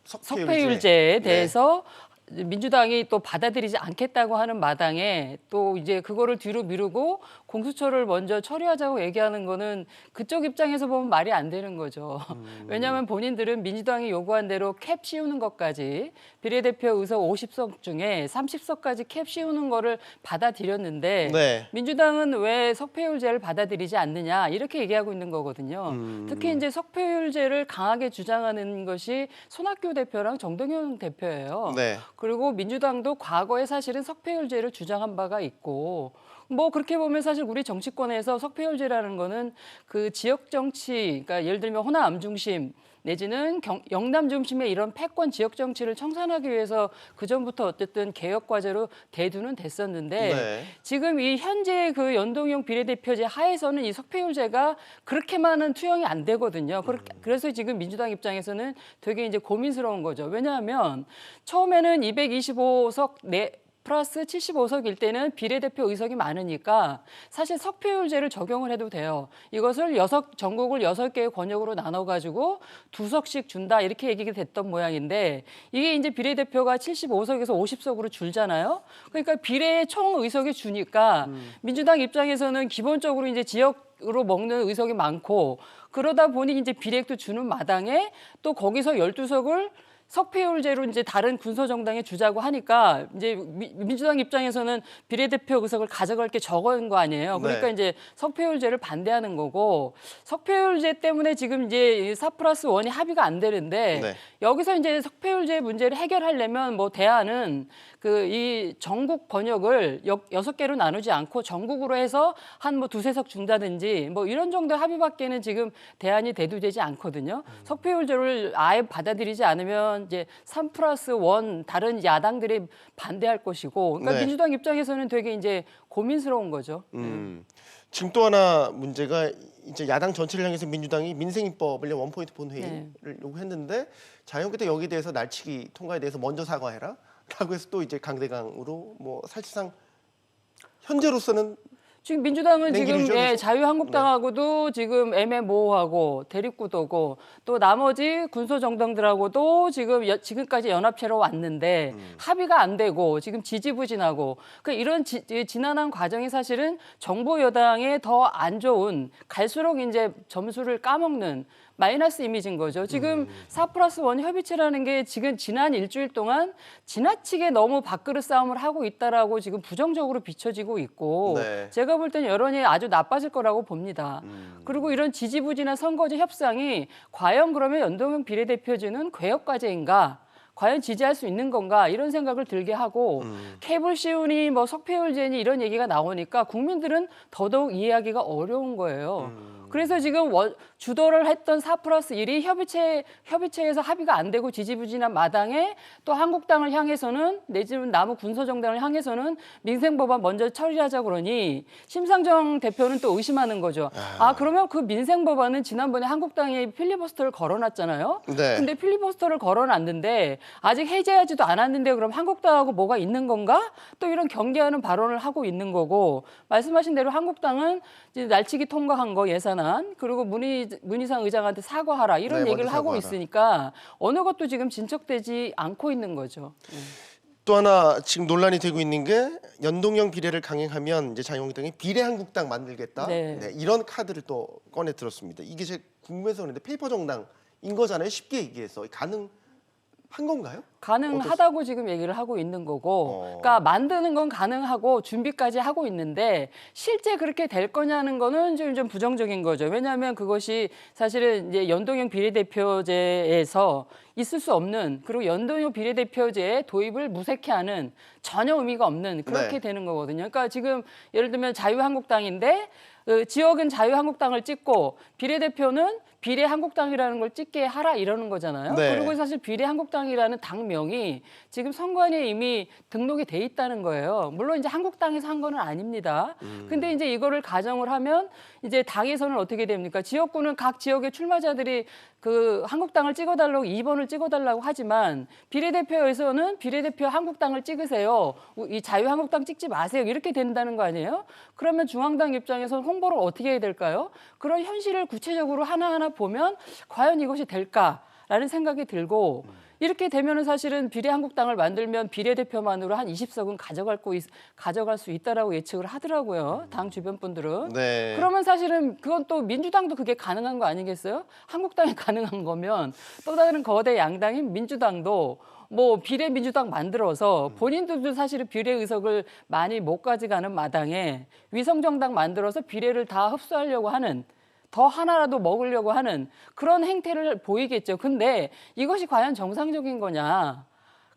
석패율제에 대해서 민주당이 또 받아들이지 않겠다고 하는 마당에 또 이제 그거를 뒤로 미루고 공수처를 먼저 처리하자고 얘기하는 거는 그쪽 입장에서 보면 말이 안 되는 거죠. 왜냐하면 본인들은 민주당이 요구한 대로 캡 씌우는 것까지 비례대표 의석 50석 중에 30석까지 캡 씌우는 거를 받아들였는데 민주당은 왜 석패율제를 받아들이지 않느냐 이렇게 얘기하고 있는 거거든요. 특히 이제 석패율제를 강하게 주장하는 것이 손학규 대표랑 정동영 대표예요. 그리고 민주당도 과거에 사실은 석패율제를 주장한 바가 있고 뭐 그렇게 보면 사실 우리 정치권에서 석패율제라는 거는 그 지역 정치, 그러니까 예를 들면 호남 중심 내지는 영남 중심의 이런 패권 지역 정치를 청산하기 위해서 그전부터 어쨌든 개혁 과제로 대두는 됐었는데 지금 이 현재 그 연동형 비례대표제 하에서는 이 석패율제가 그렇게 많은 투영이 안 되거든요. 그래서 지금 민주당 입장에서는 되게 이제 고민스러운 거죠. 왜냐하면 처음에는 225석 플러스 75석일 때는 비례대표 의석이 많으니까 사실 석패율제를 적용을 해도 돼요. 이것을 전국을 6개의 권역으로 나눠가지고 2석씩 준다 이렇게 얘기가 됐던 모양인데 이게 이제 비례대표가 75석에서 50석으로 줄잖아요. 그러니까 비례의 총 의석이 주니까 민주당 입장에서는 기본적으로 이제 지역으로 먹는 의석이 많고 그러다 보니 이제 비례도 주는 마당에 또 거기서 12석을 석패율제로 이제 다른 군소정당에 주자고 하니까 이제 민주당 입장에서는 비례대표 의석을 가져갈 게 적은 거 아니에요. 그러니까 이제 석패율제를 반대하는 거고 석패율제 때문에 지금 이제 4+1이 합의가 안 되는데 여기서 이제 석패율제 문제를 해결하려면 뭐 대안은 이 전국 권역을 6개로 나누지 않고 전국으로 해서 한 뭐 2~3석 준다든지 뭐 이런 정도의 합의밖에는 지금 대안이 대두되지 않거든요. 석패율제를 아예 받아들이지 않으면 이제 3+1 다른 야당들이 반대할 것이고 그러니까 민주당 입장에서는 되게 이제 고민스러운 거죠. 지금 또 하나 문제가 이제 야당 전체를 향해서 민주당이 민생입법을 원포인트 본회의를 요구했는데 자유한국당 여기에 대해서 날치기 통과에 대해서 먼저 사과해라 라고 해서 또 이제 강대강으로 뭐 사실상 현재로서는 지금 민주당은 지금 자유한국당하고도 지금 애매모호하고 대립구도고 또 나머지 군소정당들하고도 지금까지 연합체로 왔는데 합의가 안 되고 지금 지지부진하고 이런 지난한 과정이 사실은 정부 여당에 더 안 좋은 갈수록 이제 점수를 까먹는 마이너스 이미지인 거죠. 지금 4+1 협의체라는 게 지금 지난 일주일 동안 지나치게 너무 밥그릇 싸움을 하고 있다라고 지금 부정적으로 비춰지고 있고 제가 볼 때는 여론이 아주 나빠질 거라고 봅니다. 그리고 이런 지지부진한 선거제 협상이 과연 그러면 연동형 비례대표제는 개혁 과제인가? 과연 지지할 수 있는 건가 이런 생각을 들게 하고 케이블 시운이 뭐 석패율제니 이런 얘기가 나오니까 국민들은 더더욱 이해하기가 어려운 거예요. 그래서 지금 주도를 했던 4+1이 협의체에서 합의가 안 되고 지지부진한 마당에 또 한국당을 향해서는 내지는 남은 군소정당을 향해서는 민생법안 먼저 처리하자 그러니 심상정 대표는 또 의심하는 거죠. 그러면 그 민생법안은 지난번에 한국당이 필리버스터를 걸어놨잖아요. 네. 근데 필리버스터를 걸어놨는데 아직 해제하지도 않았는데 그럼 한국당하고 뭐가 있는 건가? 또 이런 경계하는 발언을 하고 있는 거고 말씀하신 대로 한국당은 이제 날치기 통과한 거 예산안 그리고 문희상 의장한테 사과하라 이런 네, 얘기를 먼저 하고 사과하라. 있으니까 어느 것도 지금 진척되지 않고 있는 거죠. 또 하나 지금 논란이 되고 있는 게 연동형 비례를 강행하면 이제 자유한국당이 비례한국당 만들겠다. 네. 네, 이런 카드를 또 꺼내 들었습니다. 이게 제 궁금해서 그런데 페이퍼 정당인 거잖아요. 쉽게 얘기해서 가능한 건가요? 가능하다고 지금 얘기를 하고 있는 거고, 그러니까 만드는 건 가능하고 준비까지 하고 있는데 실제 그렇게 될 거냐는 거는 좀 부정적인 거죠. 왜냐하면 그것이 사실은 이제 연동형 비례대표제에서 있을 수 없는 그리고 연동형 비례대표제의 도입을 무색해하는 전혀 의미가 없는 그렇게 네. 되는 거거든요. 그러니까 지금 예를 들면 자유한국당인데 지역은 자유한국당을 찍고 비례대표는 비례한국당이라는 걸 찍게 하라 이러는 거잖아요. 네. 그리고 사실 비례한국당이라는 당명이 지금 선관위에 이미 등록이 돼 있다는 거예요. 물론 이제 한국당에서 한 거는 아닙니다. 근데 이제 이거를 가정을 하면 이제 당에서는 어떻게 됩니까? 지역구는 각 지역의 출마자들이 그 한국당을 찍어달라고 2번을 찍어달라고 하지만 비례대표에서는 비례대표 한국당을 찍으세요. 이 자유한국당 찍지 마세요. 이렇게 된다는 거 아니에요? 그러면 중앙당 입장에서는 홍보를 어떻게 해야 될까요? 그런 현실을 구체적으로 하나하나 보면 과연 이것이 될까라는 생각이 들고 이렇게 되면은 사실은 비례한국당을 만들면 비례대표만으로 한 20석은 가져갈 수 있다라고 예측을 하더라고요. 당 주변 분들은. 네. 그러면 사실은 그건 또 민주당도 그게 가능한 거 아니겠어요? 한국당이 가능한 거면 또 다른 거대 양당인 민주당도 뭐 비례민주당 만들어서 본인들도 사실은 비례 의석을 많이 못 가져가는 마당에 위성정당 만들어서 비례를 다 흡수하려고 하는 더 하나라도 먹으려고 하는 그런 행태를 보이겠죠. 근데 이것이 과연 정상적인 거냐.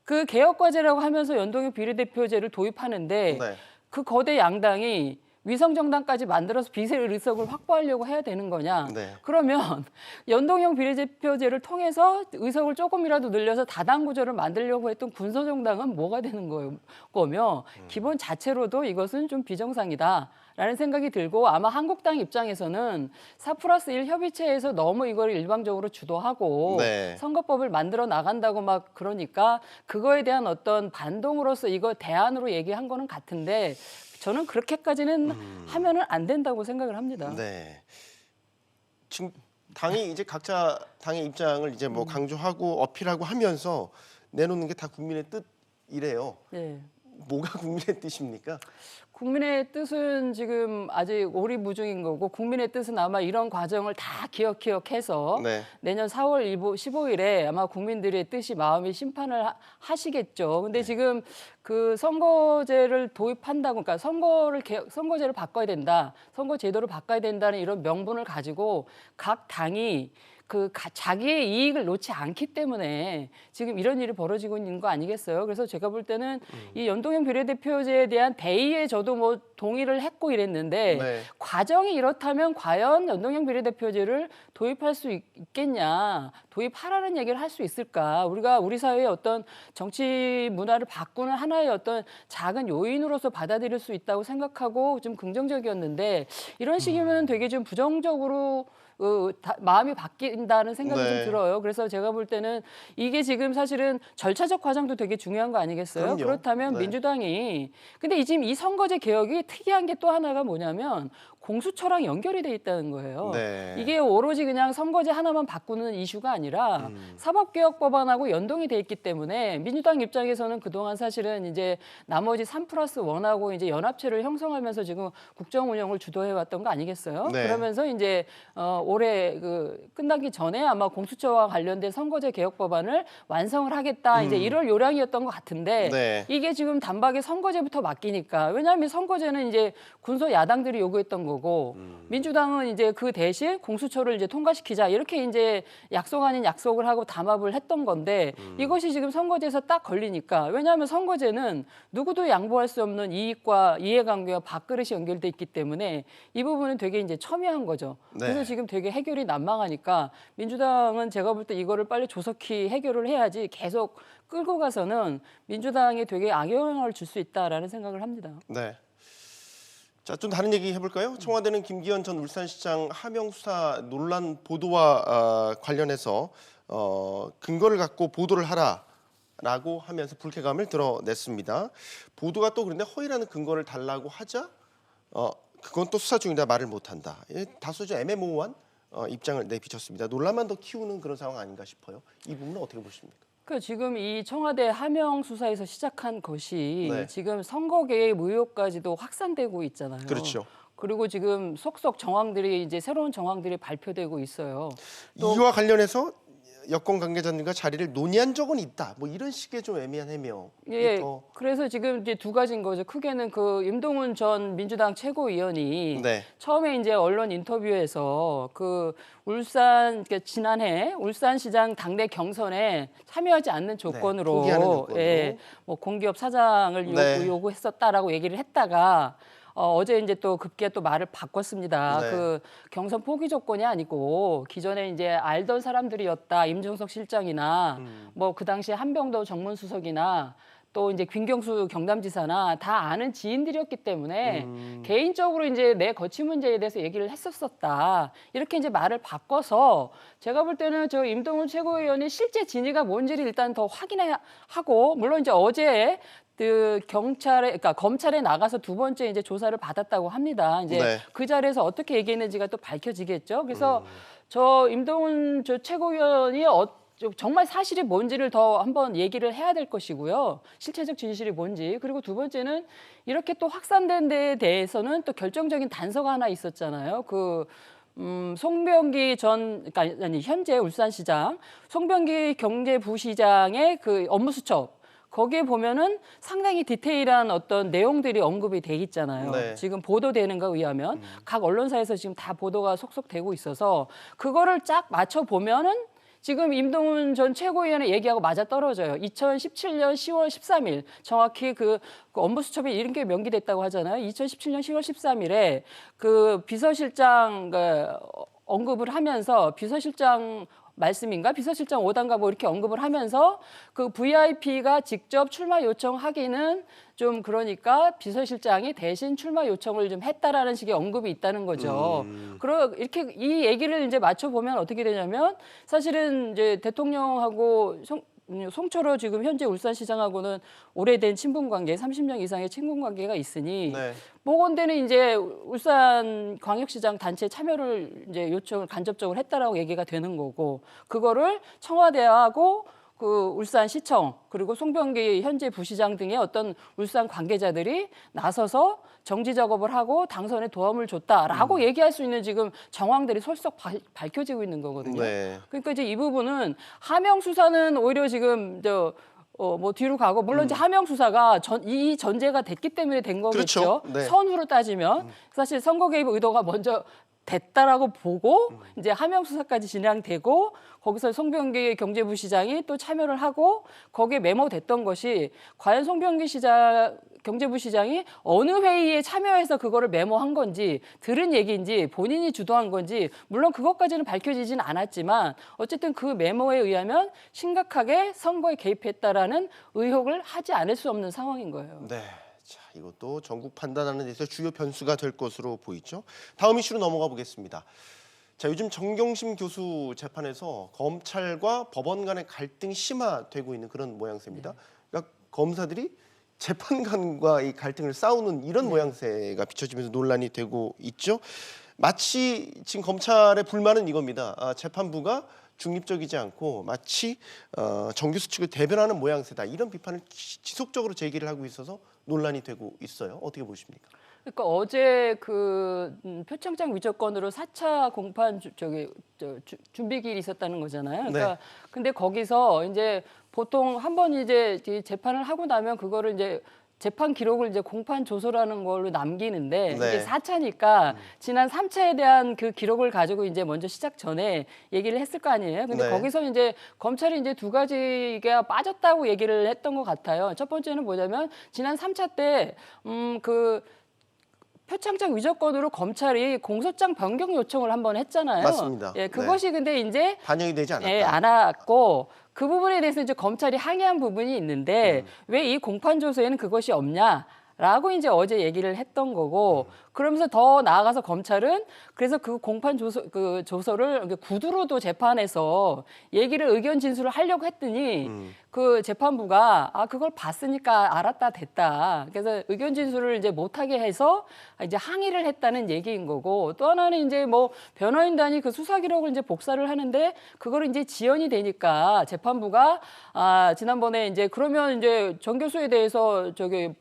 그 개혁과제라고 하면서 연동형 비례대표제를 도입하는데 네. 그 거대 양당이 위성정당까지 만들어서 비례 의석을 확보하려고 해야 되는 거냐. 네. 그러면 연동형 비례대표제를 통해서 의석을 조금이라도 늘려서 다당 구조를 만들려고 했던 군소정당은 뭐가 되는 거며 기본 자체로도 이것은 좀 비정상이다. 라는 생각이 들고 아마 한국당 입장에서는 4+1 협의체에서 너무 이걸 일방적으로 주도하고 네. 선거법을 만들어 나간다고 막 그러니까 그거에 대한 어떤 반동으로서 이거 대안으로 얘기한 거는 같은데 저는 그렇게까지는 하면은 안 된다고 생각을 합니다. 네. 지금 당이 이제 각자 당의 입장을 이제 뭐 강조하고 어필하고 하면서 내놓는 게 다 국민의 뜻이래요. 네. 뭐가 국민의 뜻입니까? 국민의 뜻은 지금 아직 오리무중인 거고 국민의 뜻은 아마 이런 과정을 다 기억해서 네. 내년 4월 15일에 아마 국민들의 뜻이 마음이 심판을 하시겠죠. 근데 지금 그 선거제를 도입한다고 그러니까 선거제를 바꿔야 된다. 선거제도를 바꿔야 된다는 이런 명분을 가지고 각 당이 자기의 이익을 놓지 않기 때문에 지금 이런 일이 벌어지고 있는 거 아니겠어요? 그래서 제가 볼 때는 이 연동형 비례대표제에 대한 대의에 저도 뭐 동의를 했고 이랬는데 네. 과정이 이렇다면 과연 연동형 비례대표제를 도입할 수 있겠냐, 도입하라는 얘기를 할 수 있을까? 우리가 우리 사회의 어떤 정치 문화를 바꾸는 하나의 어떤 작은 요인으로서 받아들일 수 있다고 생각하고 좀 긍정적이었는데 이런 식이면 되게 좀 부정적으로 마음이 바뀐다는 생각이 네. 좀 들어요. 그래서 제가 볼 때는 이게 지금 사실은 절차적 과정도 되게 중요한 거 아니겠어요? 그럼요. 그렇다면 네. 민주당이 근데 지금 이 선거제 개혁이 특이한 게 또 하나가 뭐냐면 공수처랑 연결이 돼 있다는 거예요. 네. 이게 오로지 그냥 선거제 하나만 바꾸는 이슈가 아니라 사법개혁법안하고 연동이 돼 있기 때문에 민주당 입장에서는 그동안 사실은 이제 나머지 3+1하고 이제 연합체를 형성하면서 지금 국정 운영을 주도해 왔던 거 아니겠어요? 네. 그러면서 이제 올해 끝나기 하기 전에 아마 공수처와 관련된 선거제 개혁 법안을 완성을 하겠다. 이제 1월 요량이었던 것 같은데 네. 이게 지금 단박에 선거제부터 맡기니까 왜냐하면 선거제는 이제 군소 야당들이 요구했던 거고 민주당은 이제 그 대신 공수처를 이제 통과시키자 이렇게 이제 약속 아닌 약속을 하고 담합을 했던 건데 이것이 지금 선거제에서 딱 걸리니까 왜냐하면 선거제는 누구도 양보할 수 없는 이익과 이해관계와 밥그릇이 연결돼 있기 때문에 이 부분은 되게 이제 첨예한 거죠. 네. 그래서 지금 되게 해결이 난망하니까 민주당은 제가 볼 때 이거를 빨리 조속히 해결을 해야지 계속 끌고 가서는 민주당에 되게 악영향을 줄 수 있다라는 생각을 합니다. 네. 자, 좀 다른 얘기 해볼까요? 청와대는 김기현 전 울산시장 하명 수사 논란 보도와 관련해서 근거를 갖고 보도를 하라라고 하면서 불쾌감을 드러냈습니다. 보도가 또 그런데 허위라는 근거를 달라고 하자 그건 또 수사 중이다 말을 못한다. 다소 좀 애매모호한 입장을 내비쳤습니다. 논란만 더 키우는 그런 상황 아닌가 싶어요. 이 부분은 어떻게 보십니까? 그 지금 이 청와대 하명 수사에서 시작한 것이 네. 지금 선거 개입 의혹까지도 확산되고 있잖아요. 그렇죠. 그리고 지금 속속 정황들이 이제 새로운 정황들이 발표되고 있어요. 이와 관련해서 여권 관계자님과 자리를 논의한 적은 있다. 뭐 이런 식의 좀 애매한 해명. 예. 그래서 지금 이제 두 가지인 거죠. 크게는 그 임동훈 전 민주당 최고위원이 네. 처음에 이제 언론 인터뷰에서 그 그러니까 지난해 울산시장 당내 경선에 참여하지 않는 조건으로, 포기하는 조건으로. 예, 뭐 공기업 사장을 네. 요구했었다라고 얘기를 했다가 어제 이제 또 급기야 또 말을 바꿨습니다. 네. 그 경선 포기 조건이 아니고 기존에 이제 알던 사람들이었다. 임종석 실장이나 뭐 그 당시에 한병도 정문수석이나 또 이제 김경수 경남지사나 다 아는 지인들이었기 때문에 개인적으로 이제 내 거취 문제에 대해서 얘기를 했었었다. 이렇게 이제 말을 바꿔서 제가 볼 때는 저 임동훈 최고위원이 실제 진위가 뭔지를 일단 더 확인하고 물론 이제 어제 그 그러니까 검찰에 나가서 두 번째 이제 조사를 받았다고 합니다. 이제 네. 그 자리에서 어떻게 얘기했는지가 또 밝혀지겠죠. 그래서 저 임동훈 저 최고위원이 정말 사실이 뭔지를 더 한번 얘기를 해야 될 것이고요. 실체적 진실이 뭔지. 그리고 두 번째는 이렇게 또 확산된 데에 대해서는 또 결정적인 단서가 하나 있었잖아요. 송병기 그러니까 현재 울산시장 송병기 경제부시장의 그 업무 수첩. 거기에 보면은 상당히 디테일한 어떤 내용들이 언급이 돼 있잖아요. 네. 지금 보도되는 거에 의하면 각 언론사에서 지금 다 보도가 속속 되고 있어서 그거를 쫙 맞춰 보면은 지금 임동훈 전 최고위원의 얘기하고 맞아떨어져요. 2017년 10월 13일 정확히 그 업무수첩에 이런 게 명기됐다고 하잖아요. 2017년 10월 13일에 그 비서실장 언급을 하면서 비서실장 말씀인가 비서실장 오단가 뭐 이렇게 언급을 하면서 그 VIP가 직접 출마 요청하기는 좀 그러니까 비서실장이 대신 출마 요청을 좀 했다라는 식의 언급이 있다는 거죠. 그리고 이렇게 이 얘기를 이제 맞춰 보면 어떻게 되냐면 사실은 이제 대통령하고 송철호 지금 현재 울산시장하고는 오래된 친분 관계, 30년 이상의 친분 관계가 있으니 네. 보건대는 이제 울산 광역시장 단체 참여를 이제 요청을 간접적으로 했다라고 얘기가 되는 거고 그거를 청와대하고 그 울산시청 그리고 송병기 현재 부시장 등의 어떤 울산 관계자들이 나서서 정지 작업을 하고 당선에 도움을 줬다라고 얘기할 수 있는 지금 정황들이 솔솔 밝혀지고 있는 거거든요. 네. 그러니까 이제 이 부분은 하명 수사는 오히려 지금 뭐 뒤로 가고 물론 이제 하명 수사가 이 전제가 됐기 때문에 된 거겠죠. 그렇죠. 네. 선후로 따지면 사실 선거 개입 의도가 먼저 됐다라고 보고 이제 하명 수사까지 진행되고 거기서 송병기 경제부시장이 또 참여를 하고 거기에 메모됐던 것이 과연 송병기 경제부시장이 어느 회의에 참여해서 그거를 메모한 건지 들은 얘기인지 본인이 주도한 건지 물론 그것까지는 밝혀지진 않았지만 어쨌든 그 메모에 의하면 심각하게 선거에 개입했다라는 의혹을 하지 않을 수 없는 상황인 거예요. 네. 자, 이것도 전국 판단하는 데서 주요 변수가 될 것으로 보이죠. 다음 이슈로 넘어가 보겠습니다. 자, 요즘 정경심 교수 재판에서 검찰과 법원 간의 갈등이 심화되고 있는 그런 모양새입니다. 그러니까 검사들이 재판관과 이 갈등을 싸우는 이런 모양새가 비춰지면서 논란이 되고 있죠. 마치 지금 검찰의 불만은 이겁니다. 재판부가 중립적이지 않고 마치 정 교수 측을 대변하는 모양새다. 이런 비판을 지속적으로 제기를 하고 있어서 논란이 되고 있어요. 어떻게 보십니까? 그러니까 어제 그 표창장 위조건으로 4차 공판 준비기일이 있었다는 거잖아요. 그러니까 네. 근데 거기서 이제 보통 한번 이제 재판을 하고 나면 그거를 이제 재판 기록을 이제 공판 조서라는 걸로 남기는데 네. 이게 4차니까 지난 3차에 대한 그 기록을 가지고 이제 먼저 시작 전에 얘기를 했을 거 아니에요. 근데 네. 거기서 이제 검찰이 이제 두 가지가 빠졌다고 얘기를 했던 것 같아요. 첫 번째는 뭐냐면 지난 3차 때 그 표창장 위조건으로 검찰이 공소장 변경 요청을 한번 했잖아요. 맞습니다. 예, 그것이 근데 이제 반영이 되지 않았다. 예, 안 왔고 그 부분에 대해서 이제 검찰이 항의한 부분이 있는데 왜 이 공판 조서에는 그것이 없냐라고 이제 어제 얘기를 했던 거고 그러면서 더 나아가서 검찰은 그래서 그 공판 조서를 구두로도 재판에서 얘기를 의견 진술을 하려고 했더니 그 재판부가 그걸 봤으니까 알았다 됐다. 그래서 의견 진술을 이제 못하게 해서 이제 항의를 했다는 얘기인 거고 또 하나는 이제 뭐 변호인단이 그 수사 기록을 이제 복사를 하는데 그거를 이제 지연이 되니까 재판부가 지난번에 이제 그러면 이제 정 교수에 대해서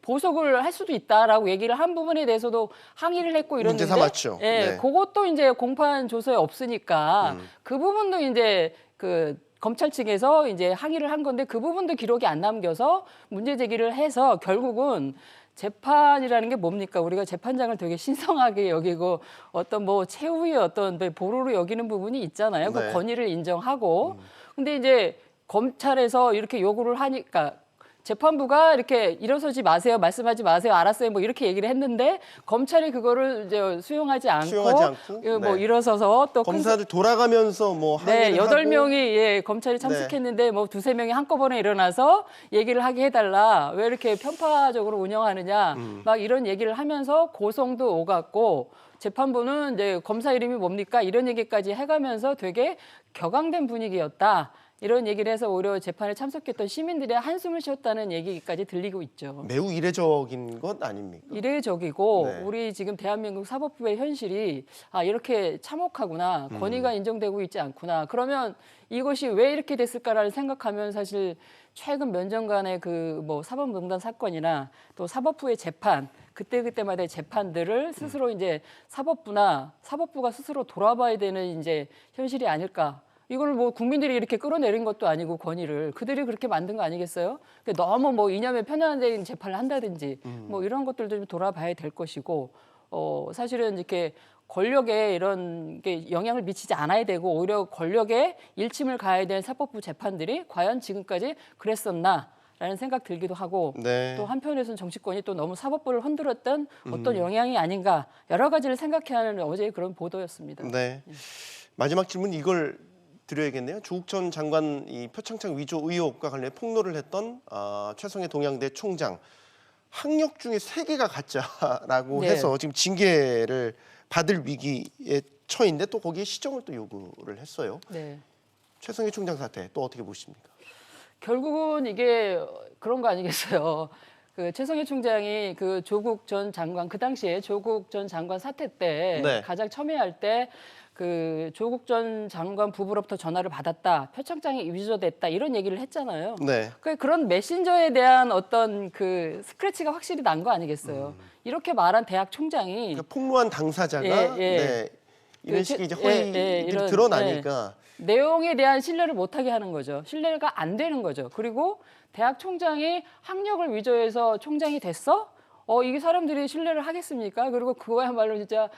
보석을 할 수도 있다라고 얘기를 한 부분에 대해서도 항의를 했고 이랬는데 문제 삼았죠. 예, 네. 그것도 이제 공판 조서에 없으니까 그 부분도 이제 그 검찰 측에서 이제 항의를 한 건데 그 부분도 기록이 안 남겨서 문제 제기를 해서 결국은 재판이라는 게 뭡니까? 우리가 재판장을 되게 신성하게 여기고 어떤 뭐 최후의 어떤 보루로 여기는 부분이 있잖아요. 네. 그 권위를 인정하고. 근데 이제 검찰에서 이렇게 요구를 하니까 재판부가 이렇게 일어서지 마세요, 말씀하지 마세요, 알았어요, 뭐 이렇게 얘기를 했는데 검찰이 그거를 이제 수용하지 않고 뭐 네. 일어서서 또 검사들 돌아가면서 뭐 네, 항의를 8명이 하고 예, 검찰이 참석했는데 뭐 두세 명이 한꺼번에 일어나서 얘기를 하게 해달라. 왜 이렇게 편파적으로 운영하느냐. 막 이런 얘기를 하면서 고성도 오갔고 재판부는 이제 검사 이름이 뭡니까? 이런 얘기까지 해가면서 되게 격앙된 분위기였다. 이런 얘기를 해서 오히려 재판에 참석했던 시민들의 한숨을 쉬었다는 얘기까지 들리고 있죠. 매우 이례적인 것 아닙니까? 이례적이고 네. 우리 지금 대한민국 사법부의 현실이 이렇게 참혹하구나. 권위가 인정되고 있지 않구나. 그러면 이것이 왜 이렇게 됐을까라는 생각하면 사실 최근 몇 년간의 그 뭐 사법농단 사건이나 또 사법부의 재판 그때그때마다의 재판들을 스스로 이제 사법부가 스스로 돌아봐야 되는 이제 현실이 아닐까. 이걸 뭐 국민들이 이렇게 끌어내린 것도 아니고 권위를 그들이 그렇게 만든 거 아니겠어요? 너무 뭐 이념에 편향된 재판을 한다든지 뭐 이런 것들도 좀 돌아봐야 될 것이고 사실은 이렇게 권력에 이런 게 영향을 미치지 않아야 되고 오히려 권력에 일침을 가해야 될 사법부 재판들이 과연 지금까지 그랬었나? 라는 생각 들기도 하고 네. 또 한편에서는 정치권이 또 너무 사법부를 흔들었던 어떤 영향이 아닌가 여러 가지를 생각해야 하는 어제의 그런 보도였습니다. 네. 마지막 질문 이걸 드려야겠네요. 조국 전 장관 이 표창장 위조 의혹과 관련해 폭로를 했던 최성해 동양대 총장 학력 중에 3개가 가짜라고 네. 해서 지금 징계를 받을 위기에 처인데 또 거기에 시정을 또 요구를 했어요. 네. 최성해 총장 사태 또 어떻게 보십니까? 결국은 이게 그런 거 아니겠어요. 그 최성해 총장이 그 조국 전 장관 그 당시에 조국 전 장관 사태 때 네. 가장 첨예할 때 그 조국 전 장관 부부로부터 전화를 받았다. 표창장이 위조됐다. 이런 얘기를 했잖아요. 네. 그런 메신저에 대한 어떤 그 스크래치가 확실히 난 거 아니겠어요. 이렇게 말한 대학 총장이 그러니까 폭로한 당사자가 네, 이런 식의 이제 허위들이 드러나니까 내용에 대한 신뢰를 못하게 하는 거죠. 신뢰가 안 되는 거죠. 그리고 대학 총장이 학력을 위조해서 총장이 됐어? 이게 사람들이 신뢰를 하겠습니까? 그리고 그거야말로 진짜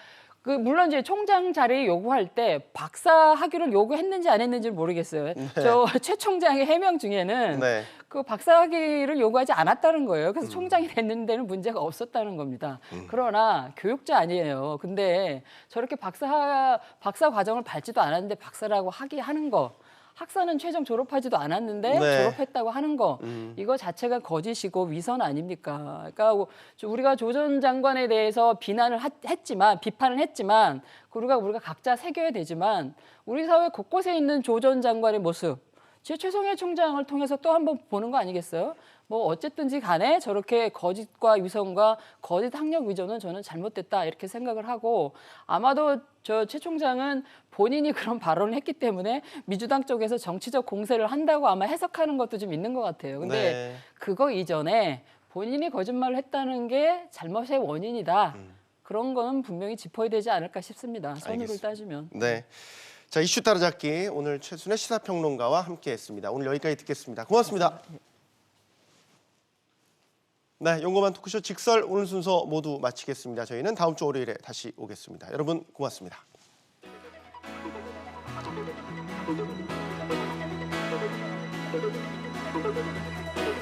물론 이제 총장 자리 요구할 때 박사 학위를 요구했는지 안 했는지는 모르겠어요. 네. 저 최 총장의 해명 중에는 네. 그 박사 학위를 요구하지 않았다는 거예요. 그래서 총장이 됐는 데는 문제가 없었다는 겁니다. 그러나 교육자 아니에요. 근데 저렇게 박사 과정을 밟지도 않았는데 박사라고 하는 거. 학사는 최종 졸업하지도 않았는데 네. 졸업했다고 하는 거 이거 자체가 거짓이고 위선 아닙니까? 그러니까 우리가 조 전 장관에 대해서 비판을 했지만 우리가 각자 새겨야 되지만 우리 사회 곳곳에 있는 조 전 장관의 모습 최성해 총장을 통해서 또 한번 보는 거 아니겠어요? 뭐 어쨌든지 간에 저렇게 거짓과 위선과 거짓 학력 위조는 저는 잘못됐다 이렇게 생각을 하고 아마도 저 최 총장은 본인이 그런 발언을 했기 때문에 민주당 쪽에서 정치적 공세를 한다고 아마 해석하는 것도 좀 있는 것 같아요. 근데 네. 그거 이전에 본인이 거짓말을 했다는 게 잘못의 원인이다. 그런 거는 분명히 짚어야 되지 않을까 싶습니다. 선으로 알겠습니다. 따지면. 네. 자, 이슈 따라잡기 오늘 최순의 시사평론가와 함께했습니다. 오늘 여기까지 듣겠습니다. 고맙습니다. 네, 용감한 토크쇼 직설 오늘 순서 모두 마치겠습니다. 저희는 다음 주 월요일에 다시 오겠습니다. 여러분 고맙습니다. Thank you.